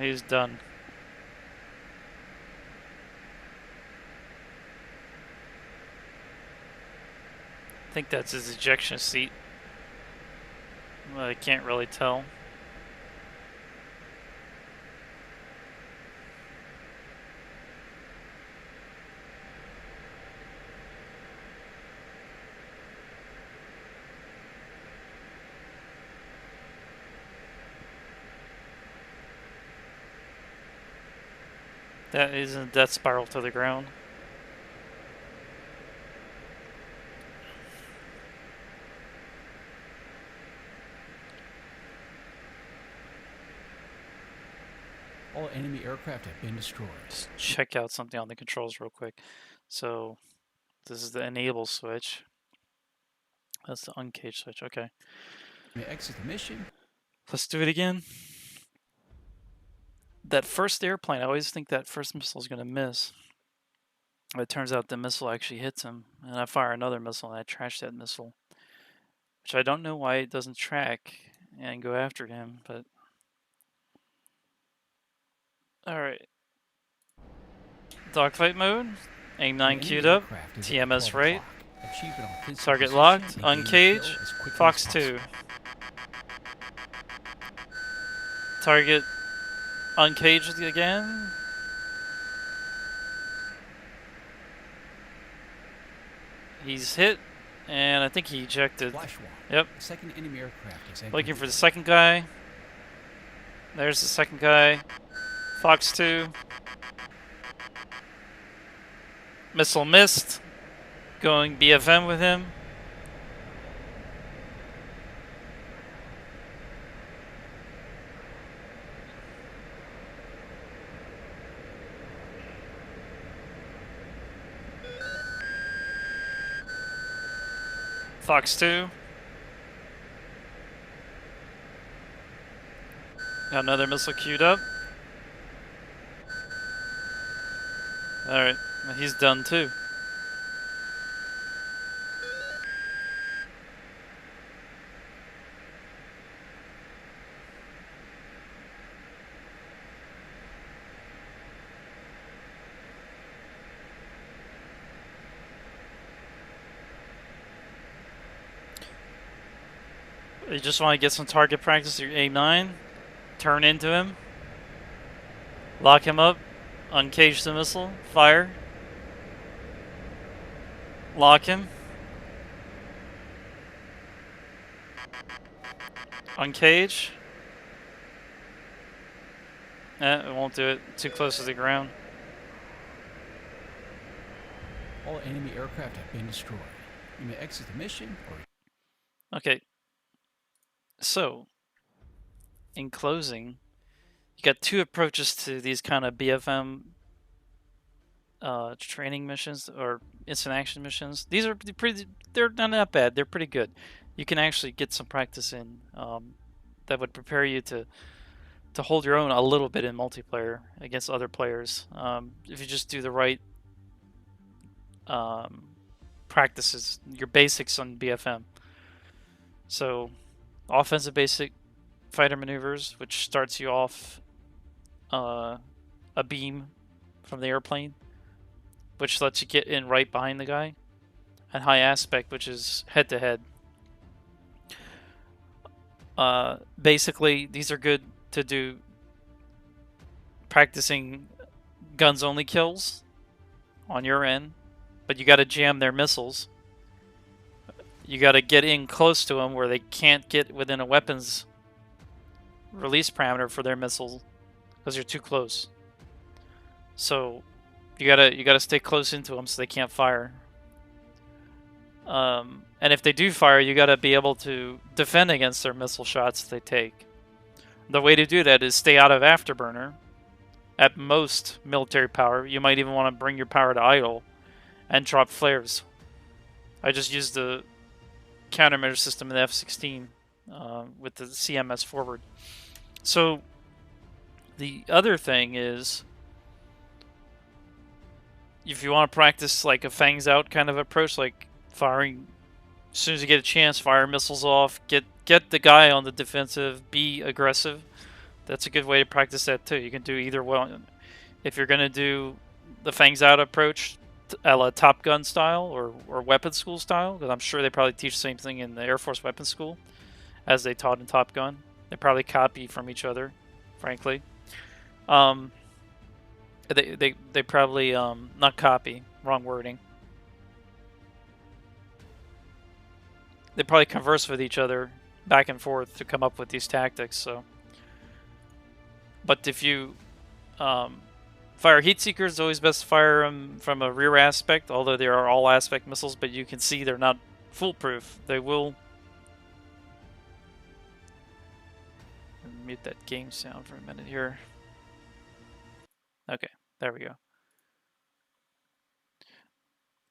He's done. I think that's his ejection seat. Well, I can't really tell. That is a death spiral to the ground. All enemy aircraft have been destroyed. Just check out something on the controls real quick. So, this is the enable switch. That's the uncage switch. Okay. You may exit the mission. Let's do it again. That first airplane, I always think that first missile is going to miss. But it turns out the missile actually hits him. And I fire another missile and I trash that missile. Which I don't know why it doesn't track and go after him, but... Alright. Dogfight mode. Aim 9 queued up. TMS right. Target locked. Uncage. Fox 2. Target uncaged again. He's hit, and I think he ejected. Yep. Second enemy aircraft is Looking for the second guy. There's the second guy. Fox 2. Missile missed. Going BFM with him. Fox 2. Got another missile queued up. Alright, he's done too. You just want to get some target practice with your A9. Turn into him. Lock him up. Uncage the missile. Fire. Lock him. Uncage. It won't do it. Too close to the ground. All enemy aircraft have been destroyed. You may exit the mission or... Okay. So, in closing, you got two approaches to these kind of BFM training missions or instant action missions. These are pretty. They're not that bad. They're pretty good. You can actually get some practice in. That would prepare you to hold your own a little bit in multiplayer against other players. If you just do the right practices, your basics on BFM. So, offensive basic fighter maneuvers, which starts you off a beam from the airplane, which lets you get in right behind the guy, and high aspect, which is head to head. Basically, these are good to do practicing guns only kills on your end, but you got to jam their missiles. You got to get in close to them where they can't get within a weapons release parameter for their missiles because you're too close. So you gotta stay close into them so they can't fire. And if they do fire, you gotta be able to defend against their missile shots they take. The way to do that is stay out of afterburner. At most military power, you might even want to bring your power to idle and drop flares. I just used the countermeasure system in the F-16 with the CMS forward. So the other thing is, if you want to practice like a fangs out kind of approach, like firing as soon as you get a chance, fire missiles off, get the guy on the defensive, be aggressive. That's a good way to practice that too. You can do either one. If you're gonna do the fangs out approach, a la Top Gun style or weapon school style, because I'm sure they probably teach the same thing in the Air Force weapon school as they taught in Top Gun. They probably copy from each other, frankly. Um, they probably not copy, wrong wording. They probably converse with each other back and forth to come up with these tactics. So, but if you fire heat seekers, it's always best to fire them from a rear aspect, although they are all aspect missiles, but you can see they're not foolproof. They will mute that game sound for a minute here. Okay, there we go.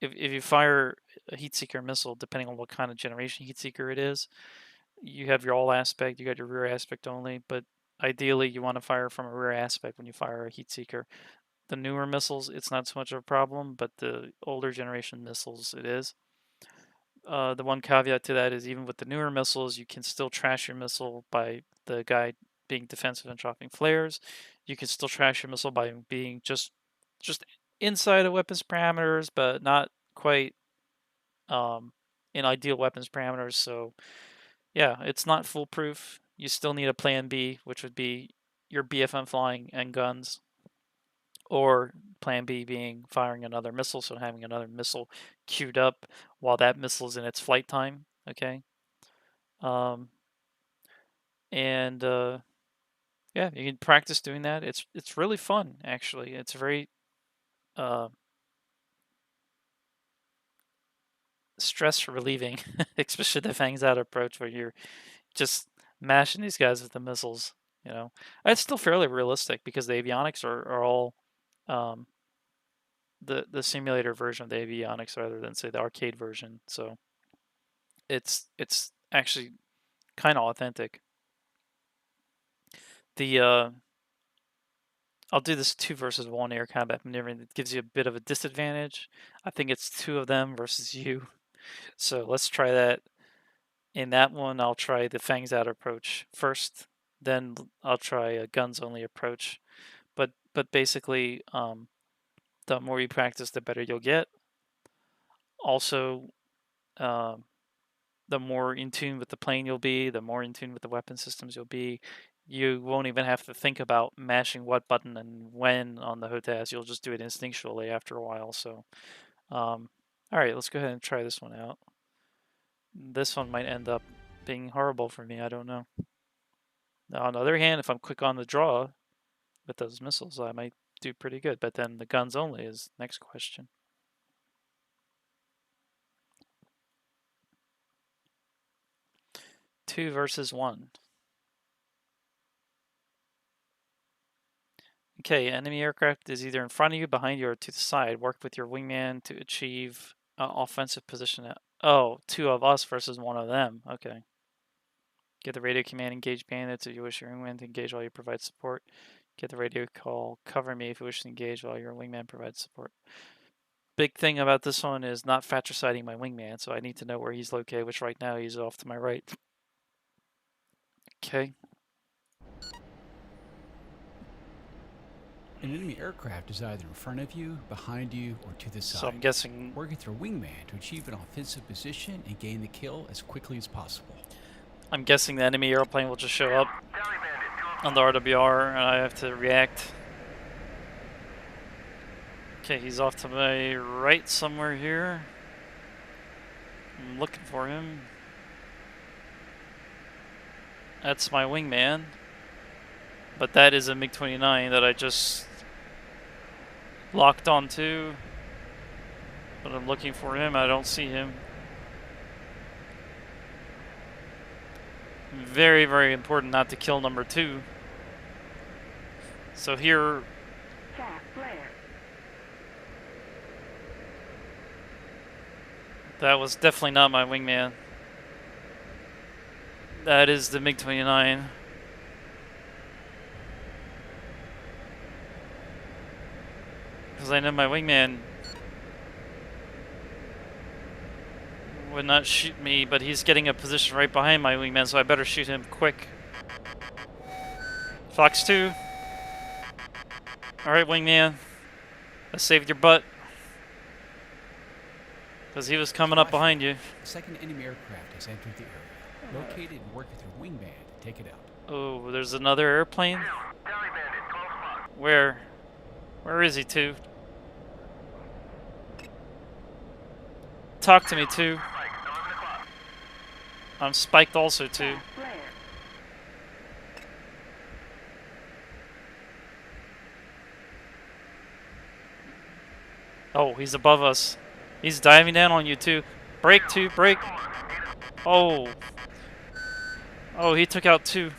If you fire a heat seeker missile, depending on what kind of generation heat seeker it is, you have your all aspect, you got your rear aspect only, but ideally you want to fire from a rear aspect when you fire a heat seeker. The newer missiles, it's not so much of a problem, but the older generation missiles, it is. The one caveat to that is even with the newer missiles, you can still trash your missile by the guy being defensive and dropping flares. You can still trash your missile by being just inside of weapons parameters, but not quite in ideal weapons parameters. So yeah, it's not foolproof. You still need a plan B, which would be your BFM flying and guns, or plan B being firing another missile, so having another missile queued up while that missile is in its flight time. Okay. And yeah, you can practice doing that. It's really fun, actually. It's very stress relieving, especially the fangs out approach where you're just mashing these guys with the missiles. You know, it's still fairly realistic because the avionics are all the simulator version of the avionics rather than say the arcade version. So it's actually kind of authentic. The I'll do this 2 versus 1 air combat maneuvering. It gives you a bit of a disadvantage. I think it's 2 of them versus you. So let's try that. In that one, I'll try the fangs out approach first. Then I'll try a guns only approach. But basically, the more you practice, the better you'll get. Also, the more in tune with the plane you'll be, the more in tune with the weapon systems you'll be. You won't even have to think about mashing what button and when on the HOTAS. You'll just do it instinctually after a while. So, all right, let's go ahead and try this one out. This one might end up being horrible for me. I don't know. Now, on the other hand, if I'm quick on the draw with those missiles, I might do pretty good. But then the guns only is next question. Two versus one. Okay, enemy aircraft is either in front of you, behind you, or to the side. Work with your wingman to achieve offensive position. Oh, 2 of us versus 1 of them. Okay. Get the radio command, engage bandits if you wish your wingman to engage while you provide support. Get the radio call, cover me if you wish to engage while your wingman provides support. Big thing about this one is not fratricidating my wingman, so I need to know where he's located, which right now he's off to my right. Okay. An enemy aircraft is either in front of you, behind you, or to the side. So I'm guessing Work with your wingman to achieve an offensive position and gain the kill as quickly as possible. the enemy airplane will just show up on the RWR and I have to react. Okay, he's off to my right somewhere here. I'm looking for him. That's my wingman. But that is a MiG-29 that I just locked onto. But I'm looking for him. I don't see him. Very, very important not to kill number 2. So here... Cat flare. That was definitely not my wingman. That is the MiG-29. Because I know my wingman would not shoot me, but he's getting a position right behind my wingman, so I better shoot him quick. Fox 2. Alright, wingman. I saved your butt. Because he was coming up behind you. The second enemy aircraft has entered the area. Locate it and work with your wingman to take it out. Oh, there's another airplane? Where? Where is he, 2? Talk to me, 2. I'm spiked also, 2. Flare. Oh, he's above us. He's diving down on you, 2. Brake, 2, brake. Oh. Oh, he took out 2.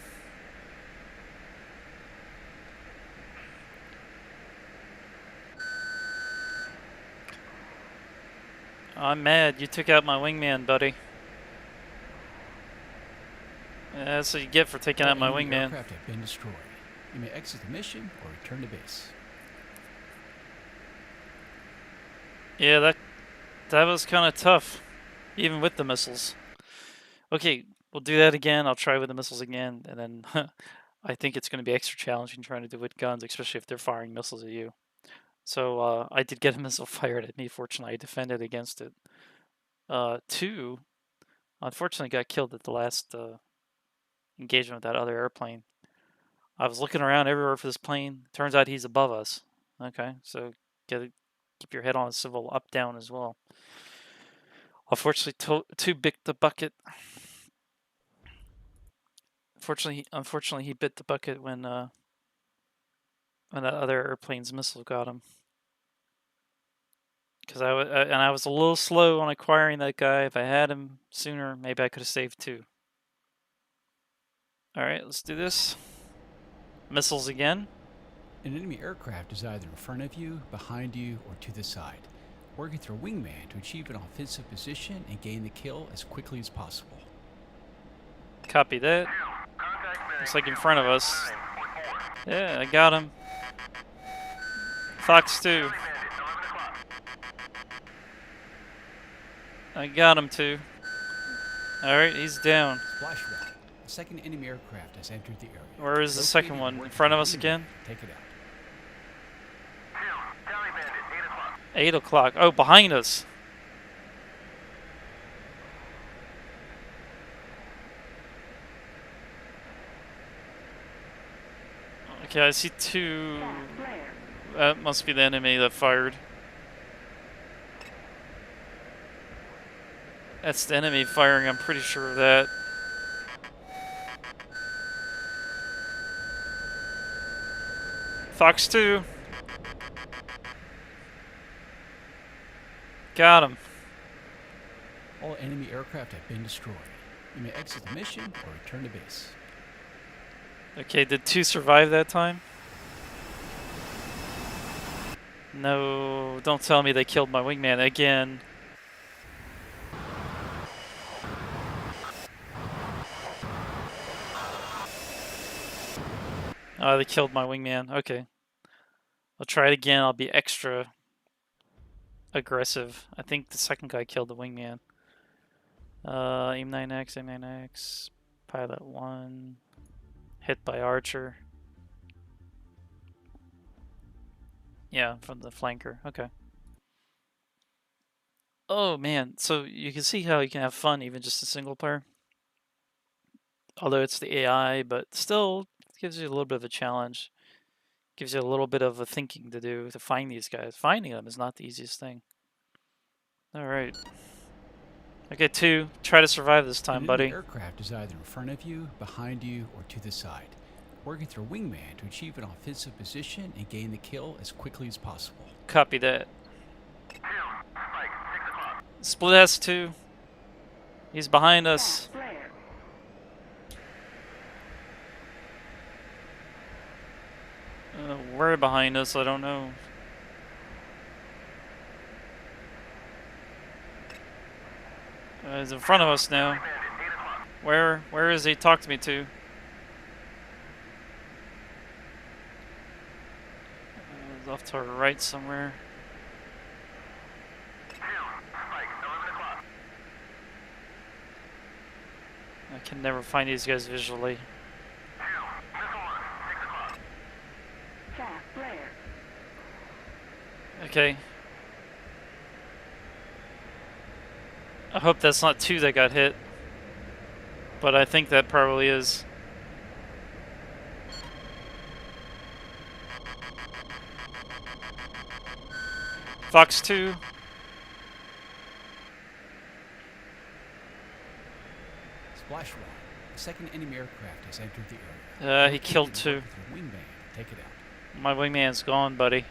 I'm mad. You took out my wingman, buddy. Yeah, that's what you get for taking out my Enemy wingman. aircraft have been destroyed. You may exit the mission or return to base. Yeah, that was kind of tough, even with the missiles. Okay, we'll do that again. I'll try with the missiles again, and then I think it's going to be extra challenging trying to do it with guns, especially if they're firing missiles at you. So I did get a missile fired at me. Fortunately, I defended against it. 2, unfortunately, got killed at the last engagement with that other airplane. I was looking around everywhere for this plane. Turns out he's above us. Okay, so keep your head on a swivel, up, down as well. Unfortunately, 2 bit the bucket. Unfortunately, he bit the bucket when that other airplane's missile got him. Because I was a little slow on acquiring that guy. If I had him sooner, maybe I could have saved 2. All right, let's do this. Missiles again. An enemy aircraft is either in front of you, behind you, or to the side. Work with your wingman to achieve an offensive position and gain the kill as quickly as possible. Copy that. Looks like in front of us. Yeah, I got him. Fox 2. I got him, 2. Alright, he's down. Splash 1. The second enemy aircraft has entered the area. Where is the Locate second and one? work In with front of your us wingman again? to take it out. 8 o'clock. Oh, behind us. Okay, I see 2. Flare. That must be the enemy that fired. That's the enemy firing, I'm pretty sure of that. Fox 2. Got him. All enemy aircraft have been destroyed. You may exit the mission or return to base. Okay, did 2 survive that time? No, don't tell me they killed my wingman again. Oh, they killed my wingman. Okay. I'll try it again. I'll be extra aggressive. I think the second guy killed the wingman. Aim 9X, Pilot 1. Hit by Archer. Yeah, from the flanker. Okay. Oh man, so you can see how you can have fun even just a single player. Although it's the AI, but still gives you a little bit of a challenge. Gives you a little bit of a thinking to do to find these guys. Finding them is not the easiest thing. Alright. Okay, 2. Try to survive this time, An buddy. enemy aircraft is either in front of you, behind you, or to the side. Work with your wingman to achieve an offensive position and gain the kill as quickly as possible. Copy that. Split S2. He's behind us. Flare. Where behind us? I don't know. He's in front of us now. Where is he? Talk to me, 2. He's off to our right somewhere. I can never find these guys visually. Okay. I hope that's not 2 that got hit. But I think that probably is. Fox 2. Splash 1. The second enemy aircraft has entered the area. He killed Locate 2. and work with your wingman to take it out. My wingman's gone, buddy.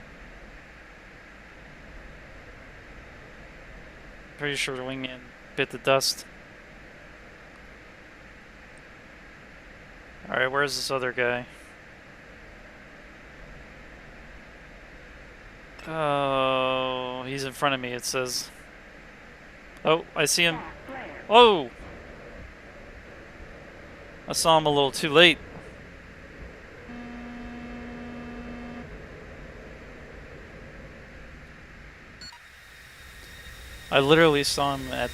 Pretty sure the wingman bit the dust. Alright, where's this other guy? Oh, he's in front of me, it says. Oh, I see him. Attack flare. Oh! I saw him a little too late. I literally saw him out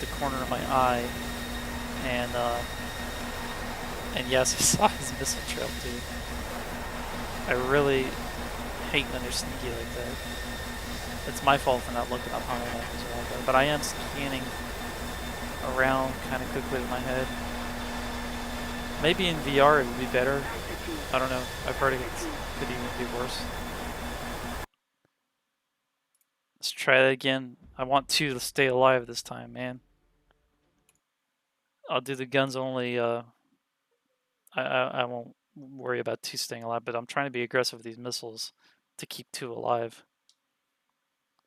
the corner of my eye, and yes, I saw his missile trail too. I really hate when they're sneaky like that. It's my fault for not looking up high enough as well, but I am scanning around kind of quickly with my head. Maybe in VR it would be better. I don't know. I've heard it could even be worse. Let's try that again. I want 2 to stay alive this time, man. I'll do the guns only. I won't worry about 2 staying alive, but I'm trying to be aggressive with these missiles to keep 2 alive.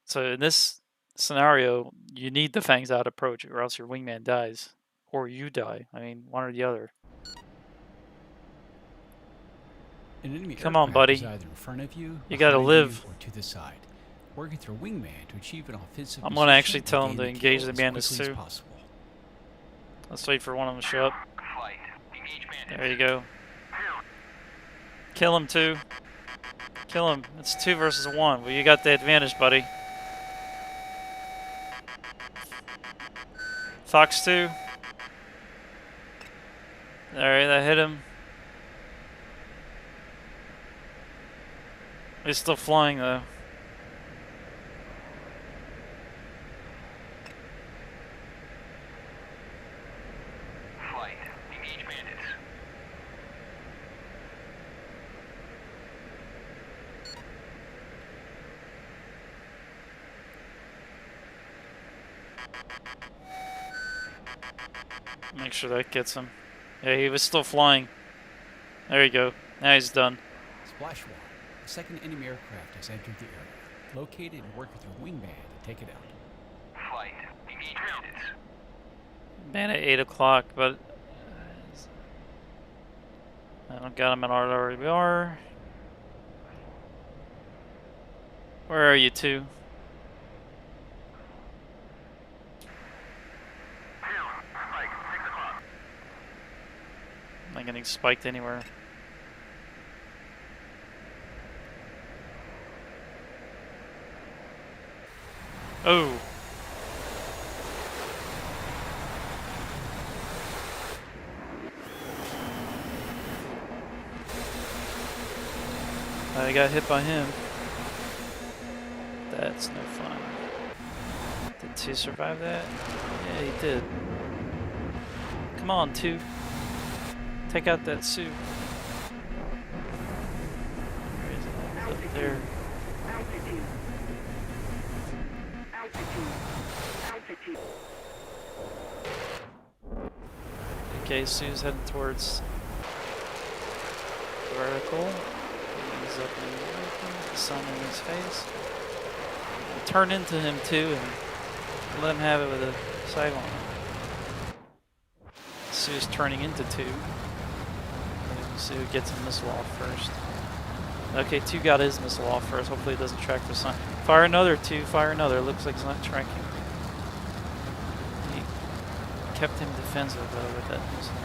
So in this scenario, you need the fangs out approach, or else your wingman dies, or you die. I mean, one or the other. An enemy Come on, aircraft buddy. is either in front of you, You gotta behind live. you, or to the side. Working through a wingman to achieve an offensive I'm gonna actually position tell and him to gain engage kill the as bandits quickly as too. possible. Let's wait for one of them to show up. Flight. Engage bandits. There you go. Kill him, 2. Kill him. It's 2 versus 1. Well, you got the advantage, buddy. Fox 2. Alright, that hit him. He's still flying, though. Flight. Engage bandits. Make sure that gets him. Yeah, he was still flying. There you go. Now he's done. Splash 1. The second enemy aircraft has entered the area. Locate it and work with your wingman to take it out. Flight. Engage bandits. Man at 8 o'clock, but I don't got him in RWR. Where are you 2? I'm not getting spiked anywhere. Oh. I got hit by him. That's no fun. Did 2 survive that? Yeah, he did. Come on, 2. Take out that suit. Where is it? It's up there. Altitude. Altitude. Altitude. Okay, Sue's heading towards vertical. He's up in vertical. The sun in his face. Turn into him too and let him have it with a sideline. Sue's turning into 2. Sue gets a missile off first. Okay, 2 got his missile off first. Hopefully it doesn't track the sun. Fire another, 2. Fire another. Looks like it's not tracking. He kept him defensive though with that missile.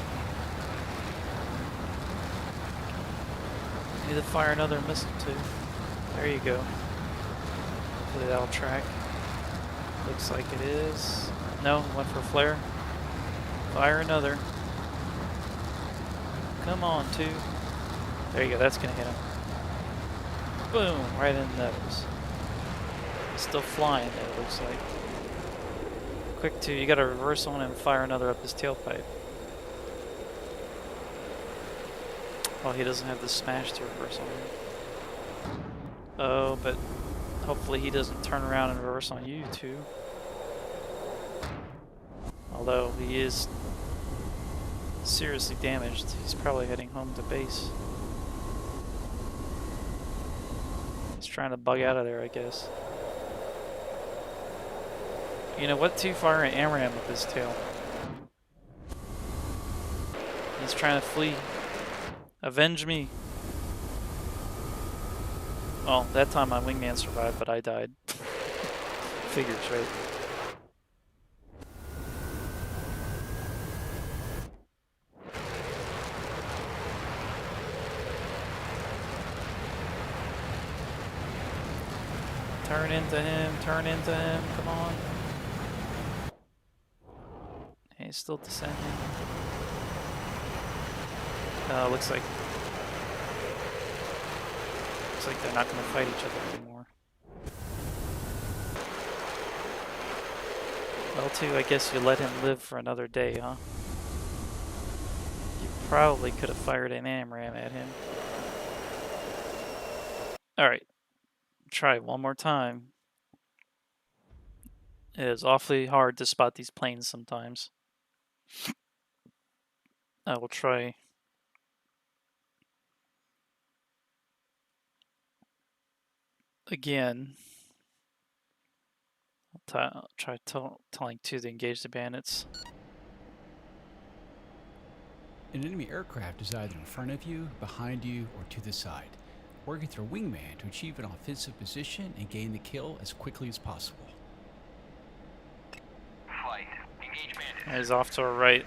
Need to fire another missile too. There you go. Hopefully that'll track. Looks like it is. No, went for flare. Fire another. Come on, 2. There you go, that's gonna hit him. Boom, right in the nose. He's still flying, though, it looks like. Quick 2, you gotta reverse on him and fire another up his tailpipe. Well, he doesn't have the smash to reverse on him. Oh, but hopefully he doesn't turn around and reverse on you, too. Although he is seriously damaged, he's probably heading home to base. He's trying to bug out of there, I guess. You know what? Too far an AMRAM with his tail. He's trying to flee. Avenge me. Well, that time my wingman survived, but I died. Figures, right? Turn into him, come on. He's still descending. Looks like they're not gonna fight each other anymore. Well, too, I guess you let him live for another day, huh? You probably could have fired an AMRAM at him. Alright. Try one more time. It is awfully hard to spot these planes sometimes. I will try. Again. I'll try telling 2 to engage the bandits. An enemy aircraft is either in front of you, behind you, or to the side. Work with your wingman to achieve an offensive position and gain the kill as quickly as possible. Flight. Engage bandits. He's off to our right.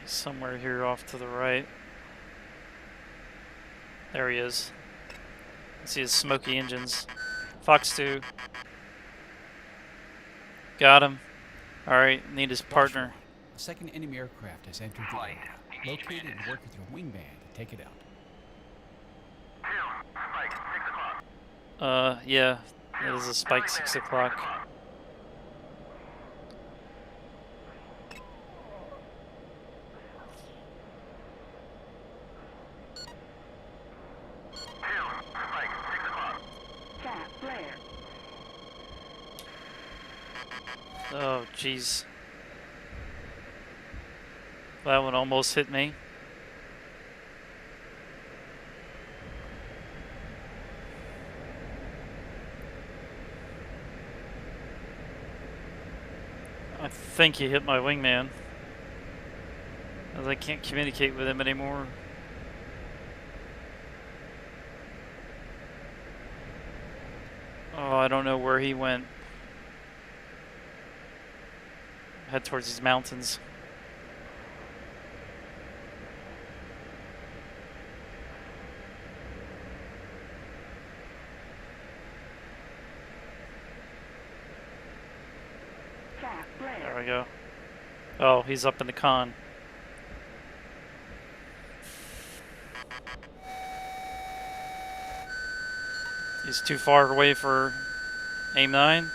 He's somewhere here off to the right. There he is. See his smoky engines. Fox 2. Got him. Alright, need his partner. A second enemy aircraft has entered the Flight. area. Engage Locate it and bandits. work with your wingman to take it out. Spike, 6 o'clock. Yeah. It is a spike 6 o'clock. Spike, 6 o'clock. Fat flare. Oh, jeez. That one almost hit me. I think he hit my wingman, as I can't communicate with him anymore. Oh, I don't know where he went. Head towards these mountains. Fat flare. There we go. Oh, he's up in the con. He's too far away for aim 9.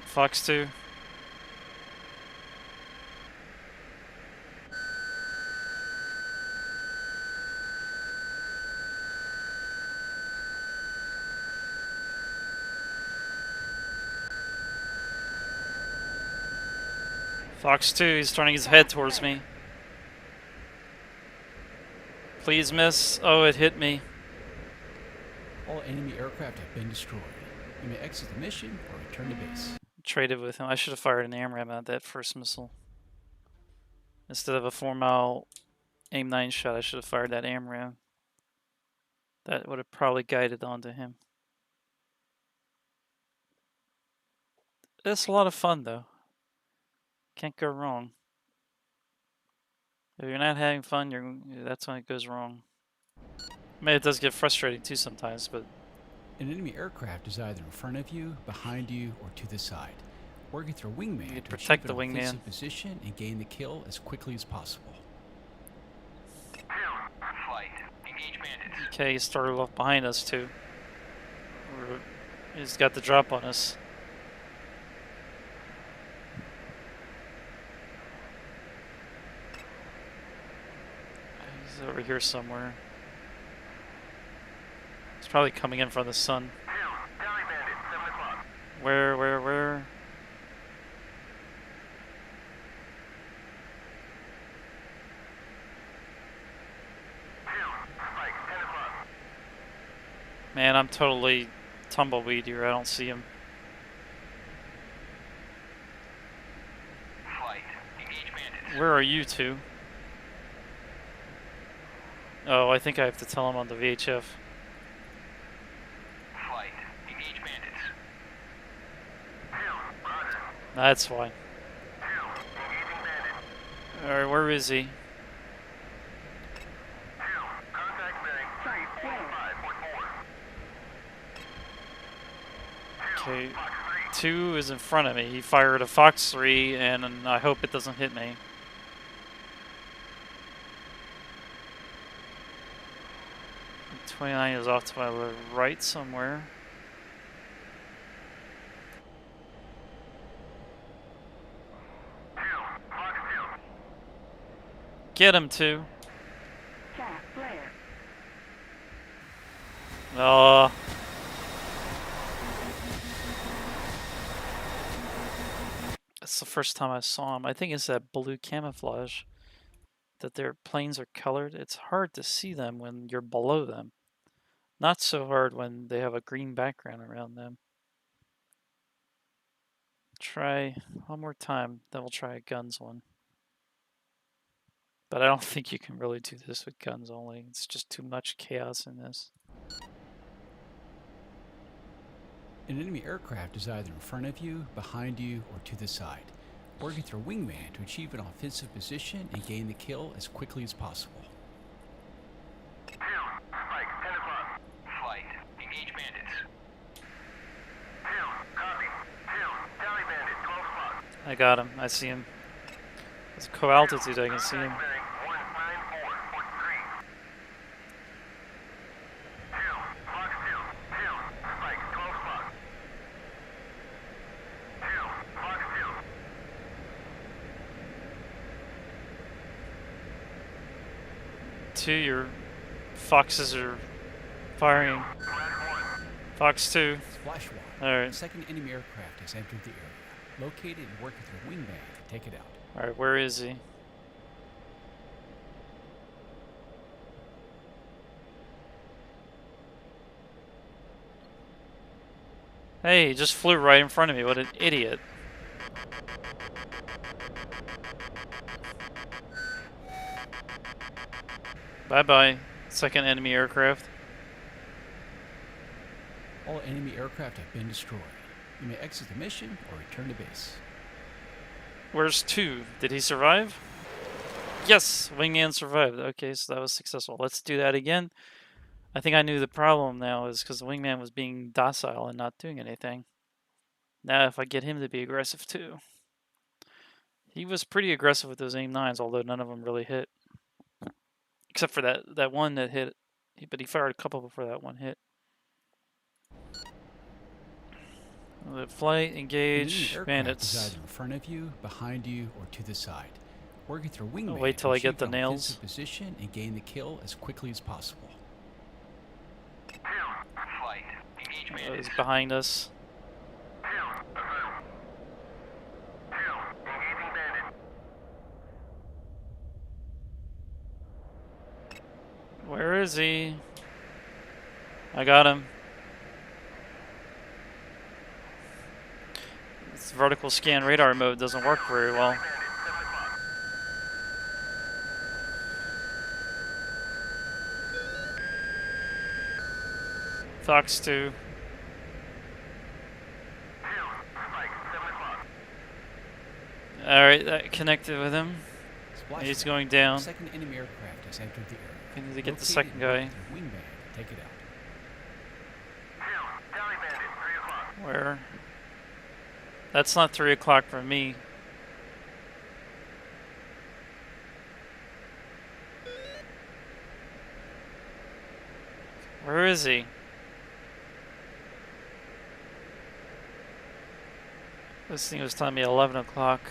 Fox 2. Fox 2, he's turning his head towards me. Please miss. Oh, it hit me. All enemy aircraft have been destroyed. You may exit the mission or return to base. Traded with him. I should have fired an AMRAM at that first missile. Instead of a 4-mile aim 9 shot, I should have fired that AMRAM. That would have probably guided onto him. It's a lot of fun, though. Can't go wrong. If you're not having fun, that's when it goes wrong. I mean, it does get frustrating too sometimes, but An enemy aircraft is either in front of you, behind you, or to the side. Work with your wingman You to protect achieve the an wingman. offensive position and gain the kill as quickly as possible. Flight. Engage bandits. Okay, he started off behind us too. He's got the drop on us. He's over here somewhere. He's probably coming in from the sun. Tally bandit, 7 o'clock. Where? Spike, 10 o'clock. Man, I'm totally tumbleweed here. I don't see him. Flight, engage bandits. Where are you two? Oh, I think I have to tell him on the VHF. Flight, engage bandits. Roger. That's why. Engaging bandit. Alright, where is he? Contact bearing 345.4. Okay, Fox 2 is in front of me. He fired a Fox 3, and I hope it doesn't hit me. And 29 is off to my right somewhere. Fox 2. Get him, 2. Jack Blair. Oh. That's the first time I saw him. I think it's that blue camouflage that their planes are colored. It's hard to see them when you're below them. Not so hard when they have a green background around them. Try one more time, then we'll try a guns one. But I don't think you can really do this with guns only. It's just too much chaos in this. An enemy aircraft is either in front of you, behind you, or to the side. Working through wingman to achieve an offensive position and gain the kill as quickly as possible. Spike, 10 o'clock. Flight, engage bandits. Copy. Tally bandit, 12 o'clock. I got him. I see him. It's co-altitude. I can see him. Contact bearing 194.3. Fox 2. Spike, 12 o'clock. Fox 2. 2, your foxes are firing. Flash 1. Fox 2. Splash one. Alright. A second enemy aircraft has entered the area. Located and working through wingman to take it out. Alright, where is he? Hey, he just flew right in front of me. What an idiot. Bye-bye, second enemy aircraft. All enemy aircraft have been destroyed. You may exit the mission or return to base. Where's 2? Did he survive? Yes! Wingman survived. Okay, so that was successful. Let's do that again. I think I knew the problem now is because the wingman was being docile and not doing anything. Now if I get him to be aggressive too. He was pretty aggressive with those AIM-9s, although none of them really hit. Except for that one that hit. But he fired a couple before that one hit. The flight, engage, bandits. Is either in front of you, behind you, or to the side. Working through wingman. I'll wait till to I get achieve the an nails. offensive position and gain the kill as quickly as possible. Flight, engage bandits. He's behind us. Engaging bandit. Where is he? I got him. This vertical scan radar mode doesn't work very well. Bandit, 7 o'clock. Fox 2. Spike, 7 o'clock. Alright, that connected with him. Splash He's one. going down. Second enemy aircraft has entered the area. We need to get the Located second and guy. working through wingman to take it out. Tally bandit, 3 o'clock. Where? That's not 3 o'clock for me. Where is he? This thing was telling me 11 o'clock.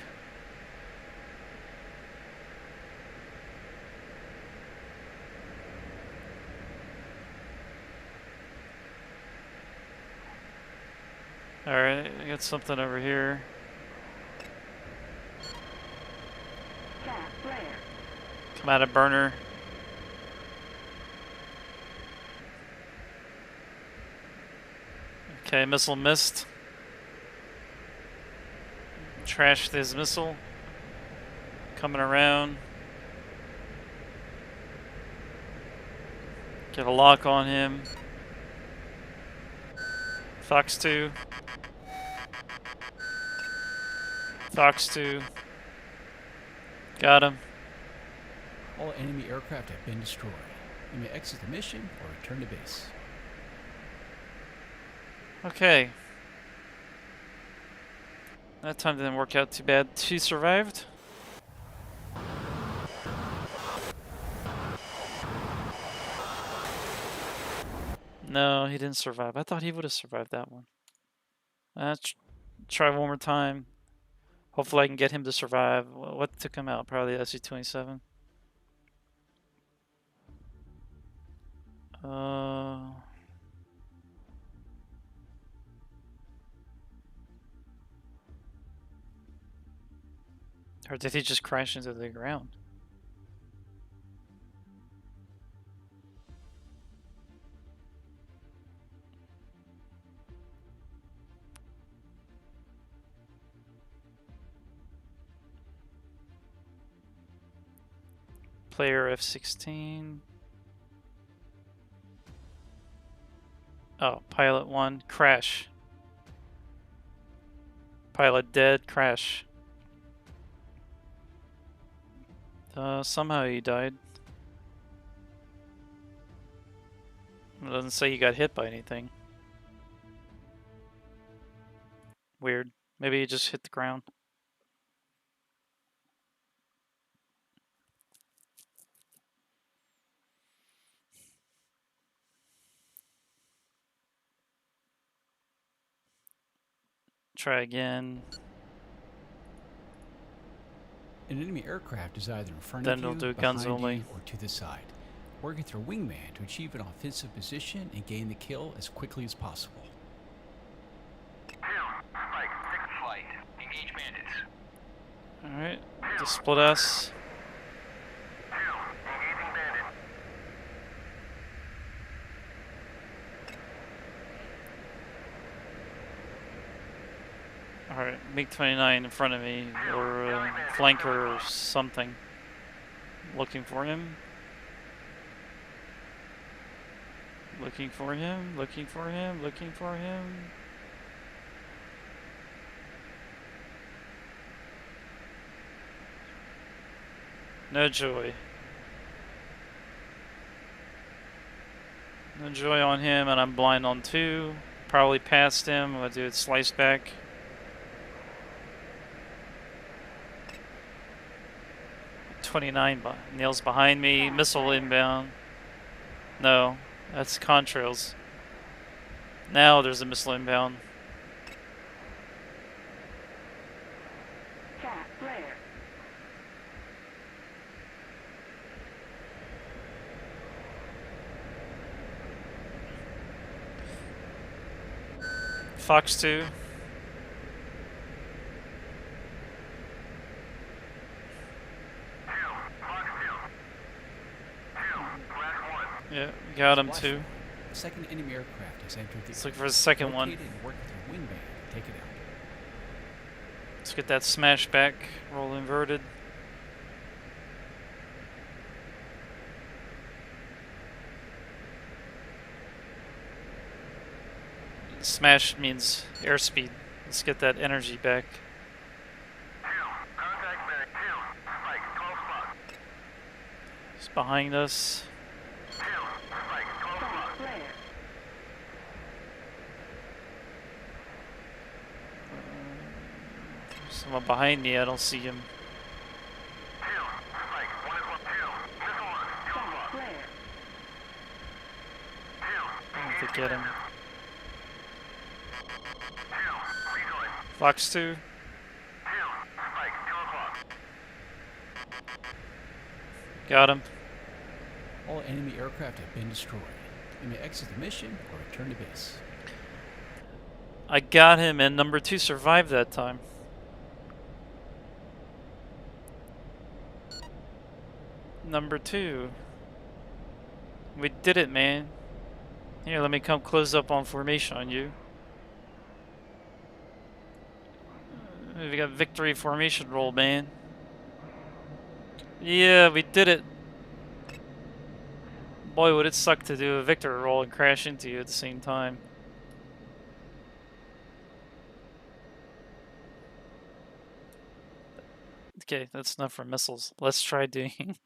Alright, I got something over here. Cat flare. Come out of burner. Okay, missile missed. Trashed his missile. Coming around. Get a lock on him. Fox 2. Fox 2. Got him. All enemy aircraft have been destroyed. You may exit the mission or return to base. Okay. That time didn't work out too bad. She survived. No, he didn't survive. I thought he would have survived that one. Let's try one more time. Hopefully I can get him to survive. What took him out? Probably the SC-27. Or did he just crash into the ground? Player F-16. Oh, pilot 1, crash. Pilot dead, crash. Somehow he died. It doesn't say he got hit by anything. Weird. Maybe he just hit the ground. Try again. An enemy aircraft is either in front Then of we'll you, do guns behind only. you, or to the side. Work with your wingman to achieve an offensive position and gain the kill as quickly as possible. Down. Spike. Sixth flight. Engage bandits. Alright, just split us. Down. Engaging bandit. Alright, MiG-29 in front of me, or flanker or something. Looking for him. Looking for him, looking for him, looking for him. No joy. No joy on him, and I'm blind on 2. Probably past him. I'm gonna do it slice back. Neil's behind me. Missile inbound. No, that's contrails. Now there's a missile inbound. Cat flare. Fox 2. Down. Fox 2. Down. Class 1. Yeah, got him Splash too. pad. A second enemy aircraft has entered the Let's look area. for the second one. Locate it and work with your wingman to take it out. Let's get that smash back. Roll inverted. Smash means airspeed. Let's get that energy back. Down. Contact medic. Down. Spike. 12 spot. It's behind us. Down. Spike. 12 Cat spot. flare. Someone behind me. I don't see him. Down. Spike. 1 is 1. Down. Missile launch. 2 Cat spot. flare. Down. Get him. Fox 2. Got him. All enemy aircraft have been destroyed. You may exit the mission or return to base. I got him, and number 2 survived that time. Number 2. We did it, man. Here, let me come close up on formation on you. We got victory formation roll, man. Yeah, we did it. Boy, would it suck to do a victory roll and crash into you at the same time. Okay, that's enough for missiles. Let's try doing...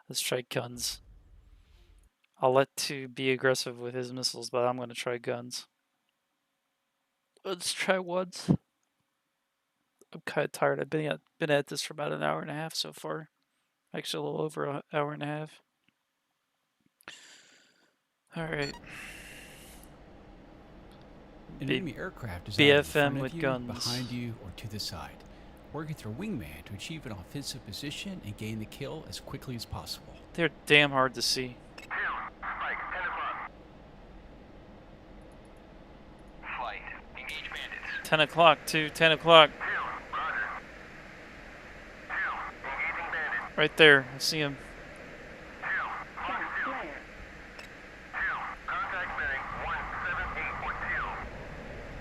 let's try guns. I'll let 2 be aggressive with his missiles, but I'm going to try guns. Let's try ones. I'm kind of tired. I've been at this for about an hour and a half so far. Actually, a little over an hour and a half. An Alright. enemy aircraft is either in BFM front with of you, guns. behind you, or to the side. Work with your wingman to achieve an offensive position and gain the kill as quickly as possible. They're damn hard to see. 2, Spike, 10 o'clock. Flight, engage bandits. 10 o'clock, 2, 10 o'clock. 2, roger. 2, engaging bandits. Right there. I see him. 2, Fox Cat 2. flare. 2, contact bearing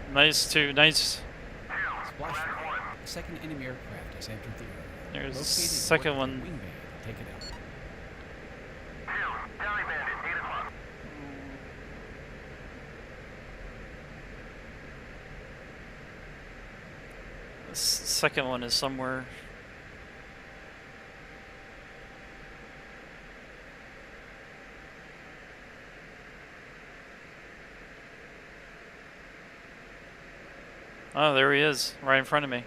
178.2. Nice, 2. Nice. 2, Splash flash fire. 1. A second enemy aircraft has entered the area. There's the Locate it and second work with one. your wingman to take it out. 2, Tally bandit, 8 o'clock. The second one is somewhere. Oh, there he is, right in front of me.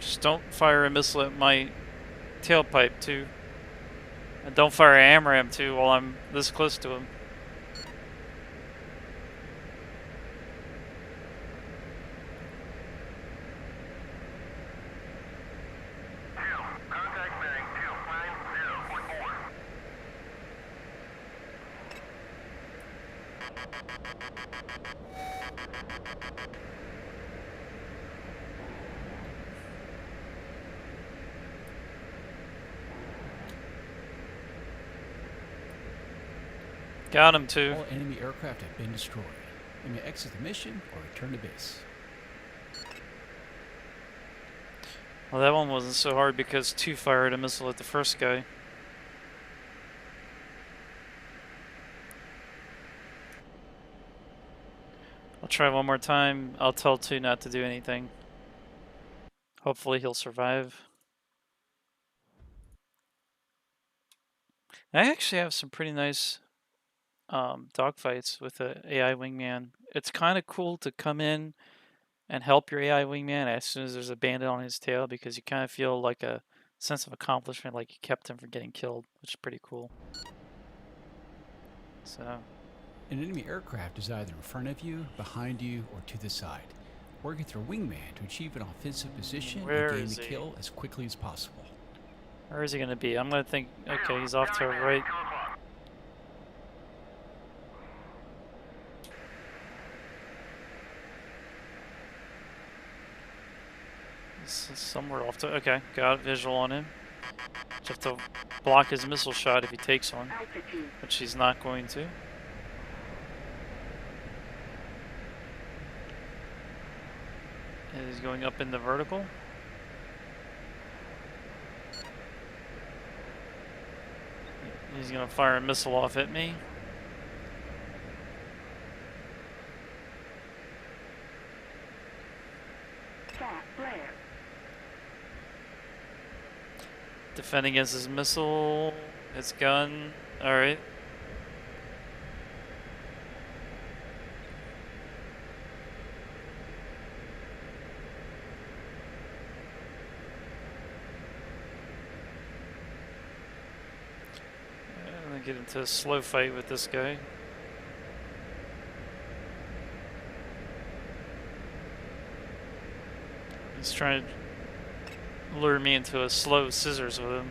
Just don't fire a missile at my tailpipe, too. And don't fire an AMRAAM, too, while I'm this close to him. Contact bearing 290.4. Got him, too. All enemy aircraft have been destroyed. You may exit the mission or return to base. Well, that one wasn't so hard because 2 fired a missile at the first guy. I'll try one more time. I'll tell 2 not to do anything. Hopefully he'll survive. I actually have some pretty nice dogfights with the AI wingman. It's kind of cool to come in and help your AI wingman as soon as there's a bandit on his tail, because you kind of feel like a sense of accomplishment, like you kept him from getting killed, which is pretty cool. So, An enemy aircraft is either in front of you, behind you, or to the side. Work with your wingman to achieve an offensive position Where and gain is the he? kill as quickly as possible. where is he going to be? I'm going to think, okay, he's off to our right. 2 o'clock. This is somewhere off to, okay, got a visual on him. Just have to block his missile shot if he takes one, Altitude. which he's not going to. And he's going up in the vertical. He's going to fire a missile off at me. Cat flare. Defending against his missile, his gun. Alright. gonna get into a slow fight with this guy. He's trying to lure me into a slow scissors with him.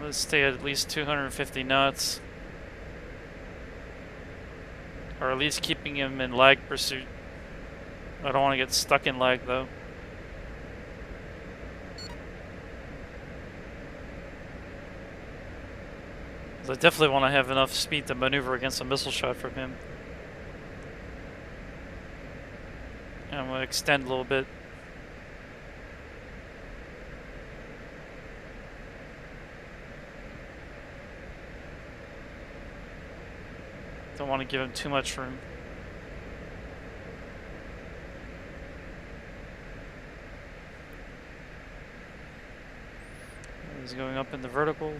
Let's stay at least 250 knots. Or at least keeping him in lag pursuit. I don't want to get stuck in lag though. I definitely want to have enough speed to maneuver against a missile shot from him. And I'm going to extend a little bit. Don't want to give him too much room. He's going up in the vertical.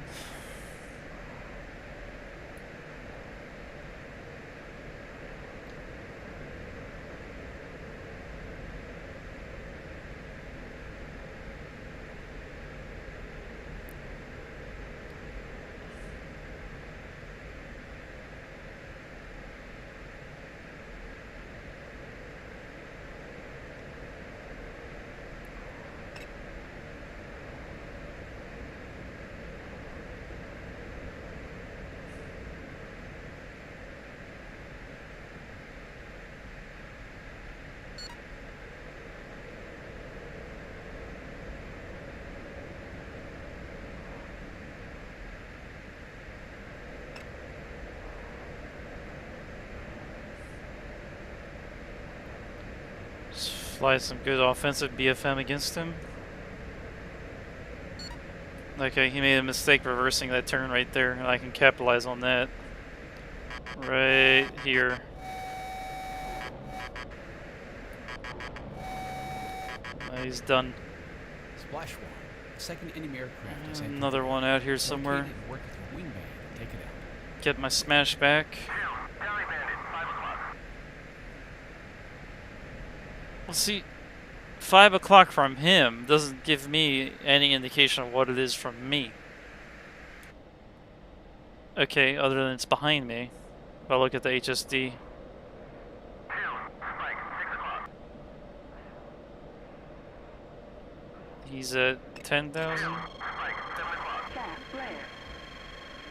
Fly some good offensive BFM against him. Okay, he made a mistake reversing that turn right there, and I can capitalize on that. Right here. He's done. Splash one. A second enemy aircraft is Another one out here somewhere. located. Work with your wingman to take it out. Get my smash back. Tally bandit, 5 o'clock. Well, see, 5 o'clock from him doesn't give me any indication of what it is from me. Okay, other than it's behind me. If I look at the HSD. 2, spike, 6 o'clock. He's at 10,000. Spike, 7 o'clock. Cat flare.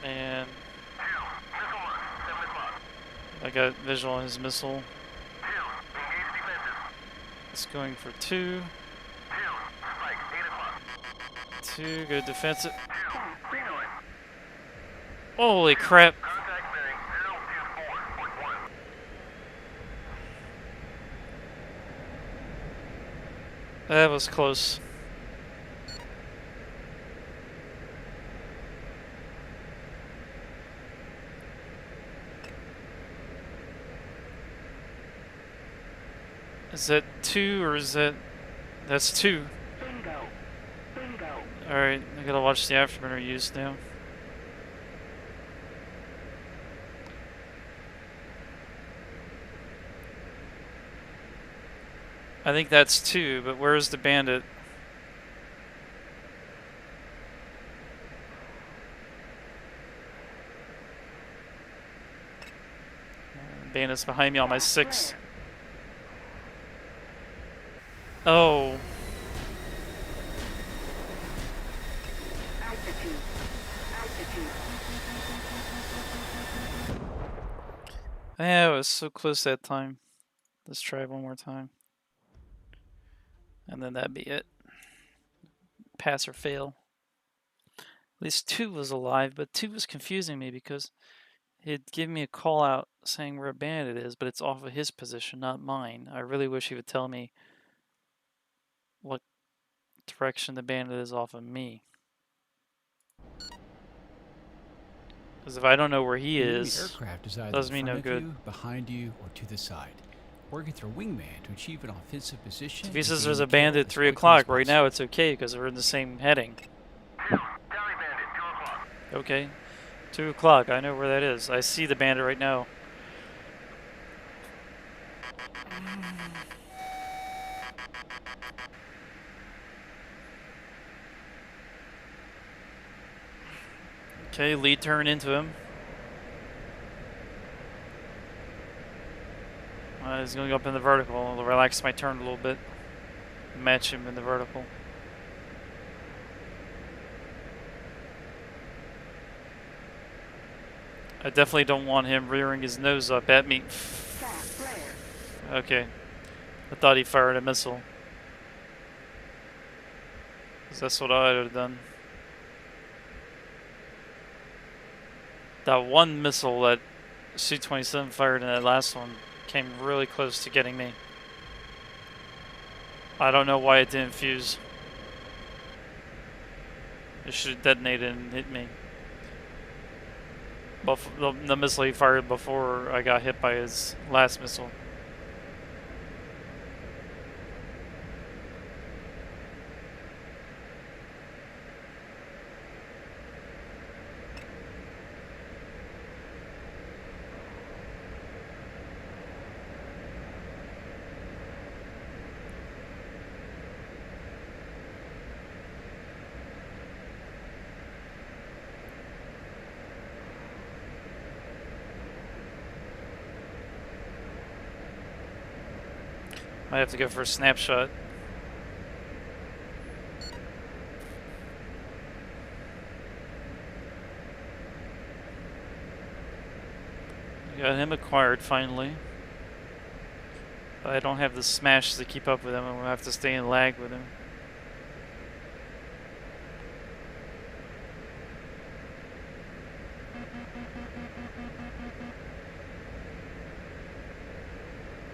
And 2, missile launch, 7 o'clock. I got visual on his missile. 2, engage defensive. It's going for 2. 2, spike, 8 o'clock. 2, good defensive. 2, Cat flare. decoy. Holy crap. Contact bearing 024.1. That was close. Is that 2 or is that... That's 2. Bingo. Bingo. Alright, I gotta watch the afterburner use now. I think that's 2, but where's the bandit? Bandit's behind me on my 6. Flare. Oh. Altitude. Altitude. Yeah, it was so close that time. Let's try one more time. And then that'd be it. Pass or fail. At least 2 was alive, but 2 was confusing me because he'd give me a call out saying where a bandit is, but it's off of his position, not mine. I really wish he would tell me what direction the bandit is off of me. Because if I don't know where he The enemy is, aircraft is either does in me front no of good. you, behind you, or to the side. Work with your wingman to achieve an offensive position. if he and says gain there's the a kill bandit as 3 quickly as o'clock, right now possible. it's okay because we're in the same heading. 2, tally bandit, Okay. 2 o'clock. I know where that is. I see the bandit right now. Okay, lead turn into him. He's going to go up in the vertical. I'll relax my turn a little bit. Match him in the vertical. I definitely don't want him rearing his nose up at me. Fast flare. Okay. I thought he fired a missile. 'Cause that's what I would have done. That one missile that C-27 fired in that last one came really close to getting me. I don't know why it didn't fuse. It should have detonated and hit me. The missile he fired before I got hit by his last missile. Might have to go for a snapshot. Got him acquired finally. But I don't have the smash to keep up with him, and we'll have to stay in lag with him.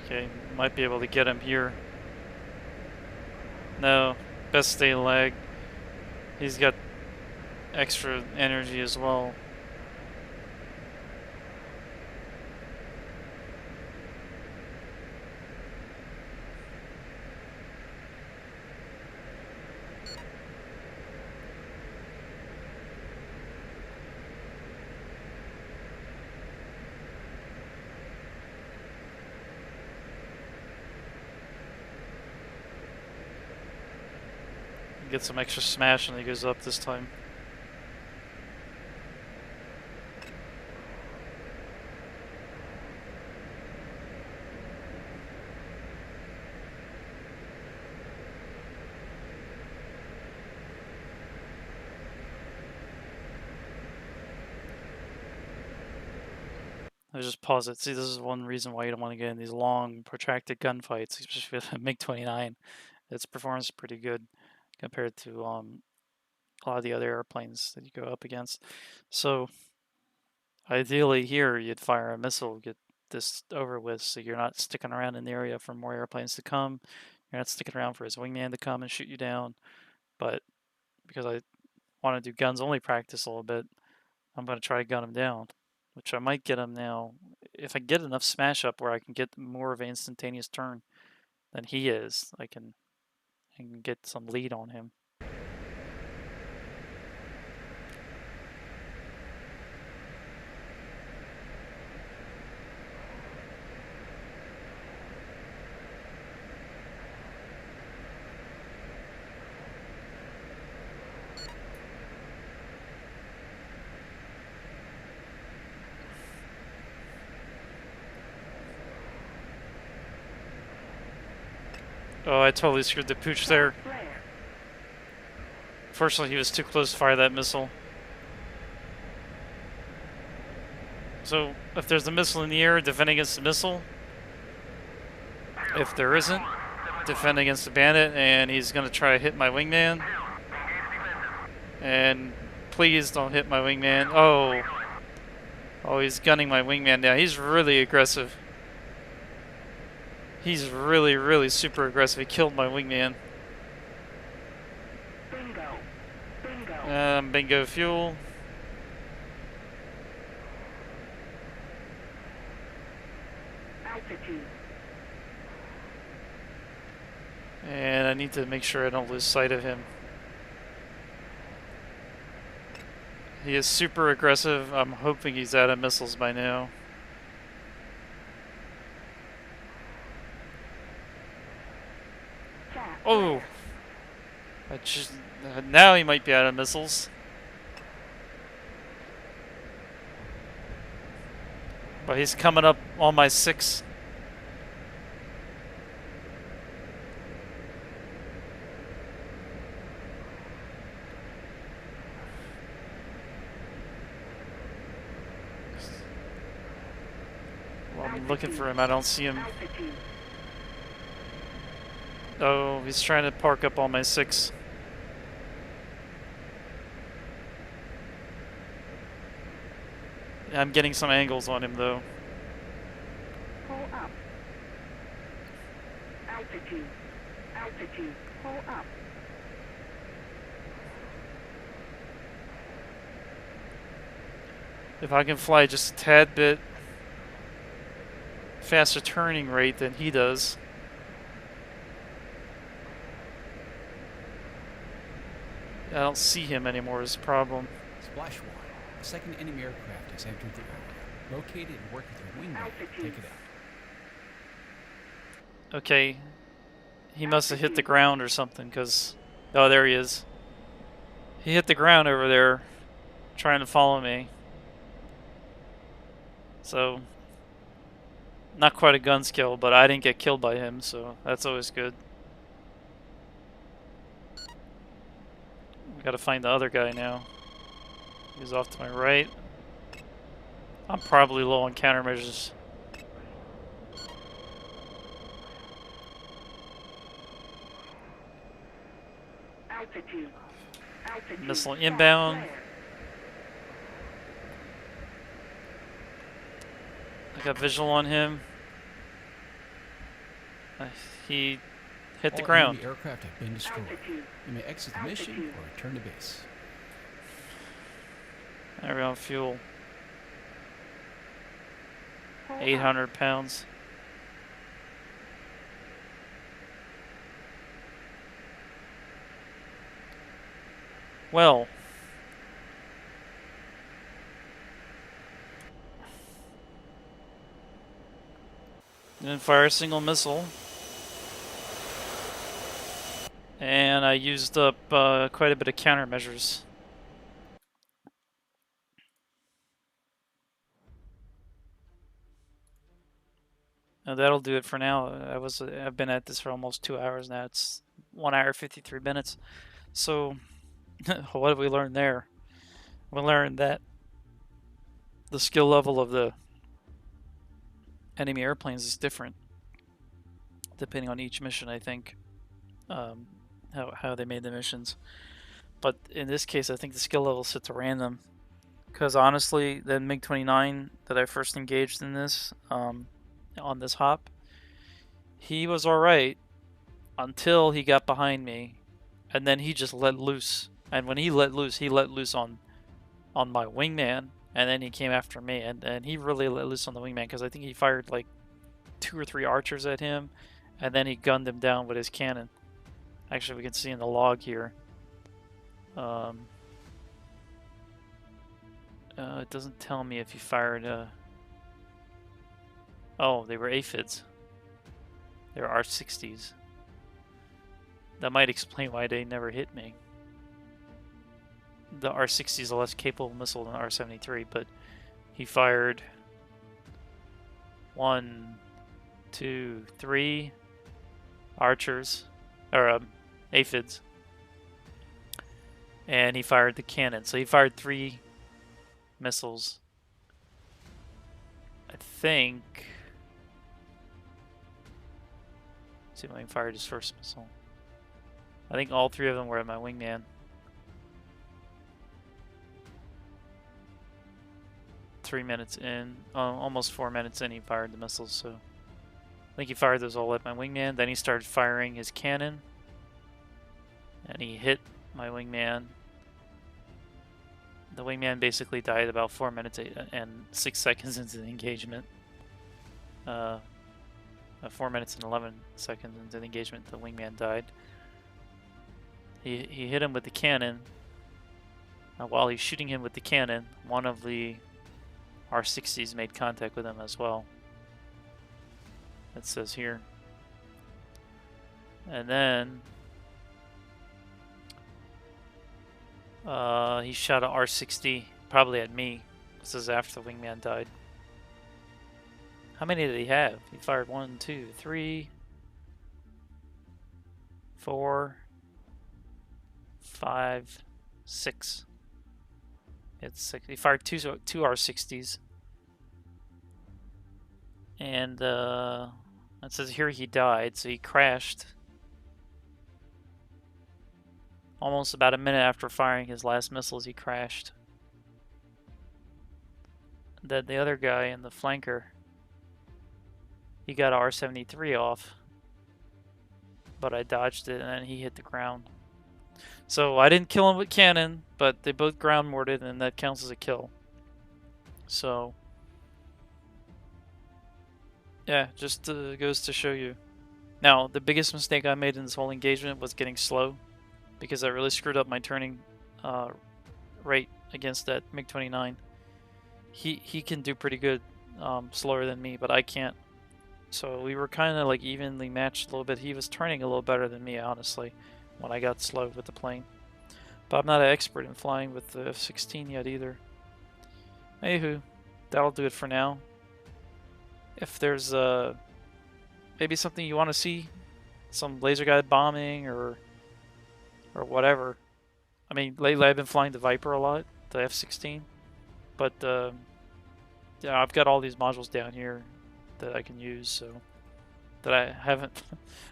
Okay, might be able to get him here. No, best stay in lag. He's got extra energy as well. Get some extra smash and he goes up this time. I just pause it. See, this is one reason why you don't want to get in these long, protracted gunfights, especially with a MiG-29. Its performance is pretty good compared to a lot of the other airplanes that you go up against. So, ideally here, you'd fire a missile, get this over with, so you're not sticking around in the area for more airplanes to come. You're not sticking around for his wingman to come and shoot you down. But because I want to do guns only practice a little bit, I'm going to try to gun him down, which I might get him now. If I get enough smash up where I can get more of an instantaneous turn than he is, I can get some lead on him. Oh, I totally screwed the pooch there. Flare. Fortunately, he was too close to fire that missile. So, if there's a missile in the air, defend against the missile. If there isn't, defend against the bandit, and he's going to try to hit my wingman. And please don't hit my wingman. Oh. Oh, he's gunning my wingman down. He's really aggressive. He's really, really super aggressive. He killed my wingman. Bingo. Bingo. Bingo fuel. Altitude. And I need to make sure I don't lose sight of him. He is super aggressive. I'm hoping he's out of missiles by now. Cat Oh! flare. I just now he might be out of missiles. But he's coming up on my 6. Well, I'm looking for him. I don't see him. Altitude. Oh, he's trying to park up on my 6. I'm getting some angles on him though. Pull up. Altitude. Altitude. Pull up. If I can fly just a tad bit faster turning rate than he does. I don't see him anymore is the problem. Splash 1. A second enemy aircraft has entered the area. Locate it and work with your wingman to take it out. Okay. He must have hit the ground or something, because... Oh, there he is. He hit the ground over there, trying to follow me. So... Not quite a gun skill, but I didn't get killed by him, so that's always good. We gotta find the other guy now. He's off to my right. I'm probably low on countermeasures. Altitude. Altitude. Missile Cat inbound. flare. I got visual on him. He hit the All ground. enemy aircraft have been destroyed. Altitude. You may exit the mission Altitude. or return to base. There we go, fuel. Pull up. 800 pounds. Well. Didn't fire a single missile. And I used up quite a bit of countermeasures. That'll do it for now. I've been at this for almost 2 hours now. It's 1 hour 53 minutes. So, what did we learn there? We learned that the skill level of the enemy airplanes is different depending on each mission. I think how they made the missions, but in this case, I think the skill level sits random. Because honestly, the MiG-29 that I first engaged in this on this hop, he was alright until he got behind me, and then he just let loose. And when he let loose on my wingman, and then he came after me, and he really let loose on the wingman, because I think he fired like 2 or 3 archers at him, and then he gunned him down with his cannon. Actually, we can see in the log here. It doesn't tell me if he fired Oh, they were aphids. They were R-60s. That might explain why they never hit me. The R-60 is a less capable missile than the R-73, but he fired 1, 2, 3 archers, or aphids, and he fired the cannon. So he fired 3 missiles. I think. Let's see when he fired his first missile. I think all 3 of them were at my wingman. 3 minutes in, almost 4 minutes in, he fired the missiles. So I think he fired those all at my wingman. Then he started firing his cannon, and he hit my wingman. The wingman basically died about 4 minutes and 6 seconds into the engagement. 4 minutes and 11 seconds into the engagement, the wingman died. He hit him with the cannon, While he's shooting him with the cannon, one of the R60s made contact with him as well. It says here. And then he shot an R60, probably at me. This is after the wingman died. How many did he have? He fired 1, 2, 3, 4, 5, 6. It's 6. He fired two R60s. And it says here he died, so he crashed almost about a minute after firing his last missiles. He crashed. Then the other guy in the flanker, he got a R73 off, but I dodged it and then he hit the ground. So I didn't kill him with cannon, but they both ground mortared, and that counts as a kill. So yeah, just goes to show you. Now, the biggest mistake I made in this whole engagement was getting slow, because I really screwed up my turning rate against that MiG-29. He can do pretty good slower than me, but I can't. So we were kind of like evenly matched a little bit. He was turning a little better than me, honestly, when I got slow with the plane. But I'm not an expert in flying with the F-16 yet either. Anywho, that'll do it for now. If there's maybe something you want to see, some laser guided bombing or whatever. I mean, lately I've been flying the Viper a lot, the F-16, but yeah, I've got all these modules down here that I can use, so that I haven't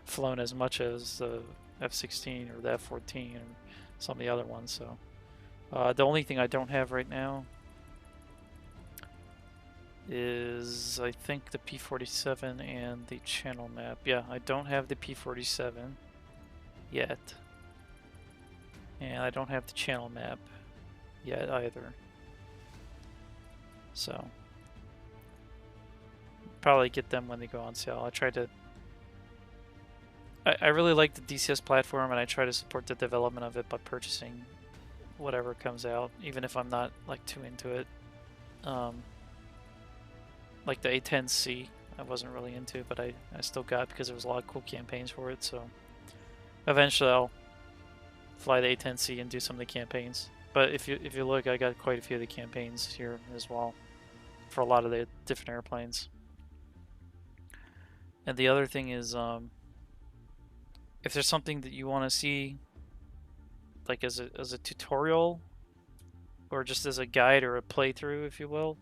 flown as much as the F-16 or the F-14 or some of the other ones. So the only thing I don't have right now is, I think, the P-47 and the channel map. Yeah, I don't have the P-47 yet, and I don't have the channel map yet either. So probably get them when they go on sale. I really like the DCS platform, and I try to support the development of it by purchasing whatever comes out, even if I'm not like too into it. Like the A10C, I wasn't really into, but I still got because there was a lot of cool campaigns for it. So eventually I'll fly the A10C and do some of the campaigns. But if you look, I got quite a few of the campaigns here as well for a lot of the different airplanes. And the other thing is, if there's something that you want to see, like as a tutorial, or just as a guide or a playthrough, if you will,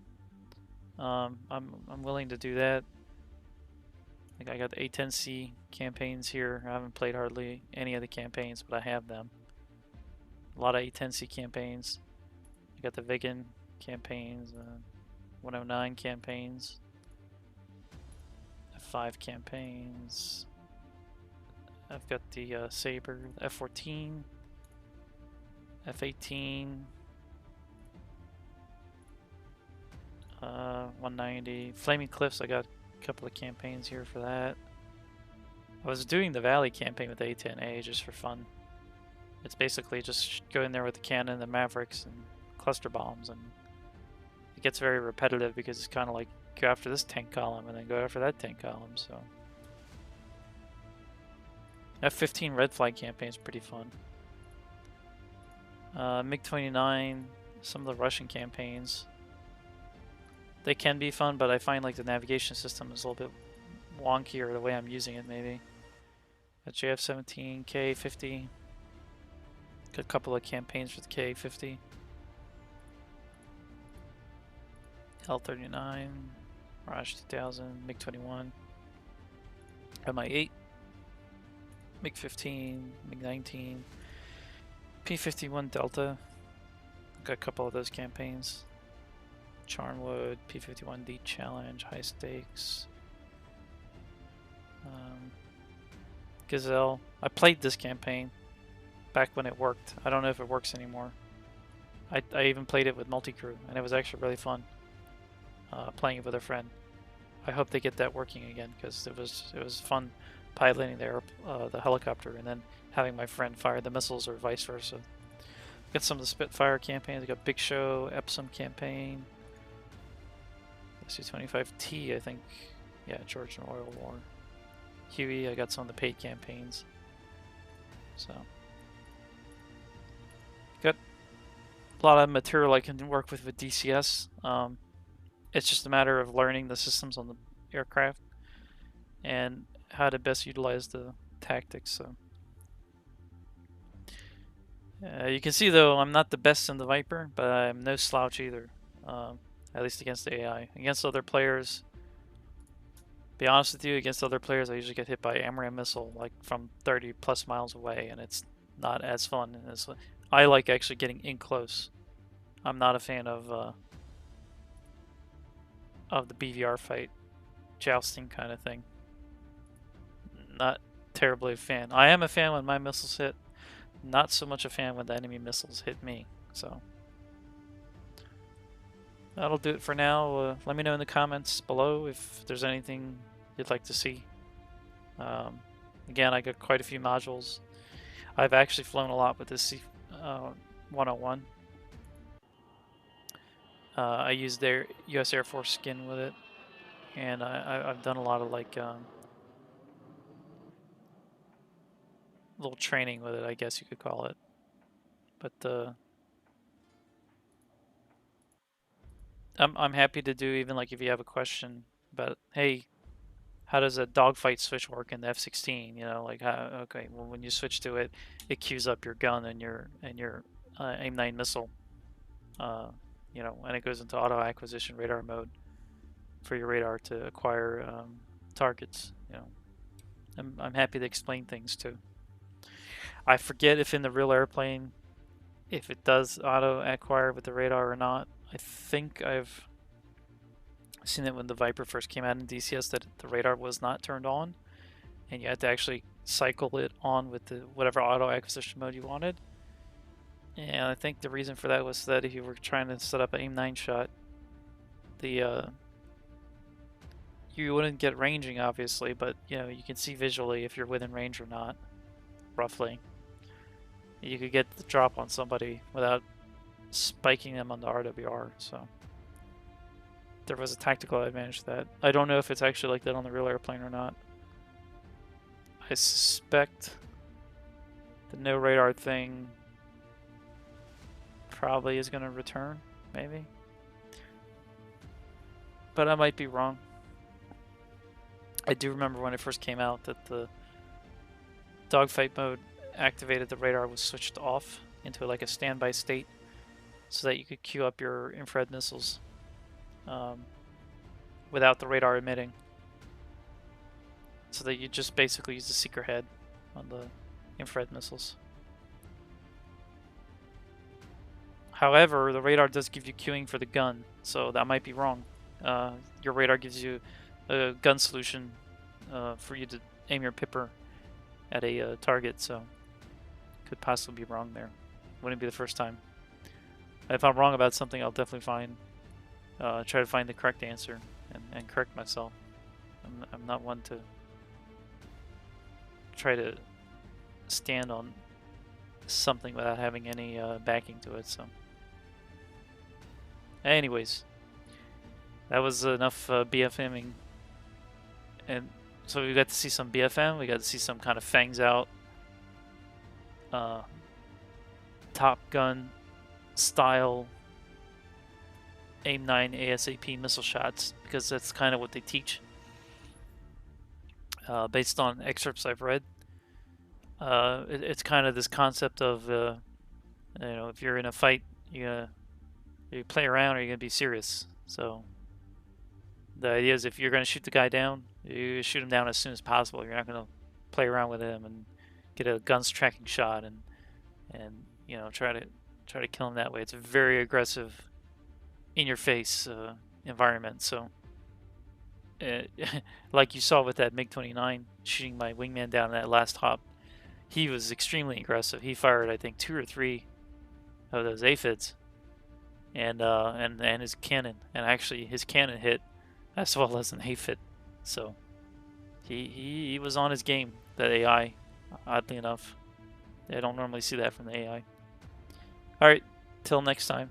I'm willing to do that. Like I got the A10C campaigns here. I haven't played hardly any of the campaigns, but I have them. A lot of A10C campaigns. I got the Vegan campaigns, 109 campaigns, F5 campaigns. I've got the Sabre, F14, F18, 190. Flaming Cliffs, I got a couple of campaigns here for that. I was doing the Valley campaign with A10A just for fun. It's basically just go in there with the cannon, the Mavericks, and cluster bombs, and it gets very repetitive because it's kind of like go after this tank column and then go after that tank column. So F-15 red flag campaign is pretty fun. MiG-29, some of the Russian campaigns, they can be fun, but I find like the navigation system is a little bit wonkier the way I'm using it, maybe. Got JF-17, K-50. Got a couple of campaigns for the K-50. L-39, Mirage 2000, MiG-21, Mi-8, MiG-15, MiG-19, P-51 Delta. Got a couple of those campaigns. Charnwood, P-51D Challenge, High Stakes. Gazelle. I played this campaign back when it worked. I don't know if it works anymore. I even played it with multi-crew, and it was actually really fun playing it with a friend. I hope they get that working again, because it was fun piloting the helicopter and then having my friend fire the missiles or vice versa. Got some of the Spitfire campaigns. I got Big Show, Epsom campaign, SU-25T, I think. Yeah, Georgian Oil War. Huey, I got some of the paid campaigns. So, got a lot of material I can work with DCS. It's just a matter of learning the systems on the aircraft and how to best utilize the tactics. So, you can see though I'm not the best in the Viper, but I'm no slouch either. At least against the AI. Against other players, be honest with you, against other players I usually get hit by AMRAAM missile like from 30 plus miles away, and it's not as fun as I like actually getting in close. I'm not a fan of the BVR fight, jousting kind of thing. Not terribly a fan. I am a fan when my missiles hit. Not so much a fan when the enemy missiles hit me. So that'll do it for now. Let me know in the comments below if there's anything you'd like to see. Again, I got quite a few modules. I've actually flown a lot with this C-101. I used their U.S. Air Force skin with it, and I've done a lot of like little training with it, I guess you could call it. But I'm happy to do even like if you have a question about, hey, how does a dogfight switch work in the F-16? You know, like okay, well when you switch to it, it queues up your gun and your AIM-9 missile. You know, and it goes into auto acquisition radar mode for your radar to acquire targets. You know, I'm happy to explain things too. I forget if in the real airplane, if it does auto acquire with the radar or not. I think I've seen it when the Viper first came out in DCS that the radar was not turned on, and you had to actually cycle it on with the whatever auto acquisition mode you wanted. And I think the reason for that was that if you were trying to set up an AIM-9 shot, the you wouldn't get ranging obviously, but you know you can see visually if you're within range or not, roughly. You could get the drop on somebody without spiking them on the RWR, so there was a tactical advantage to that. I don't know if it's actually like that on the real airplane or not. I suspect the no radar thing probably is going to return, maybe. But I might be wrong. I do remember when it first came out that the dogfight mode activated, the radar was switched off into like a standby state so that you could queue up your infrared missiles without the radar emitting. So that you just basically use the seeker head on the infrared missiles. However, the radar does give you queuing for the gun, so that might be wrong. Your radar gives you a gun solution for you to aim your pipper at a target, so could possibly be wrong there. Wouldn't be the first time. If I'm wrong about something, I'll definitely try to find the correct answer and correct myself. I'm not one to try to stand on something without having any backing to it. So, anyways, that was enough BFMing, and so we got to see some BFM. We got to see some kind of fangs out, Top Gun style AIM-9 ASAP missile shots, because that's kind of what they teach. Based on excerpts I've read, it's kind of this concept of, you know, if you're in a fight, you play around or you're gonna be serious. So the idea is if you're gonna shoot the guy down, you shoot him down as soon as possible. You're not gonna play around with him and get a guns tracking shot and you know try to kill him that way. It's a very aggressive, in your face environment. So. Like you saw with that MiG-29 shooting my wingman down in that last hop, he was extremely aggressive. He fired, I think, 2 or 3 of those aphids, and his cannon, and actually his cannon hit as well as an aphid. So he was on his game. That AI, oddly enough, I don't normally see that from the AI. Alright, till next time.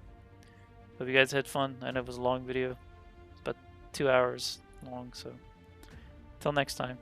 Hope you guys had fun. I know it was a long video. It's about 2 hours long, so till next time.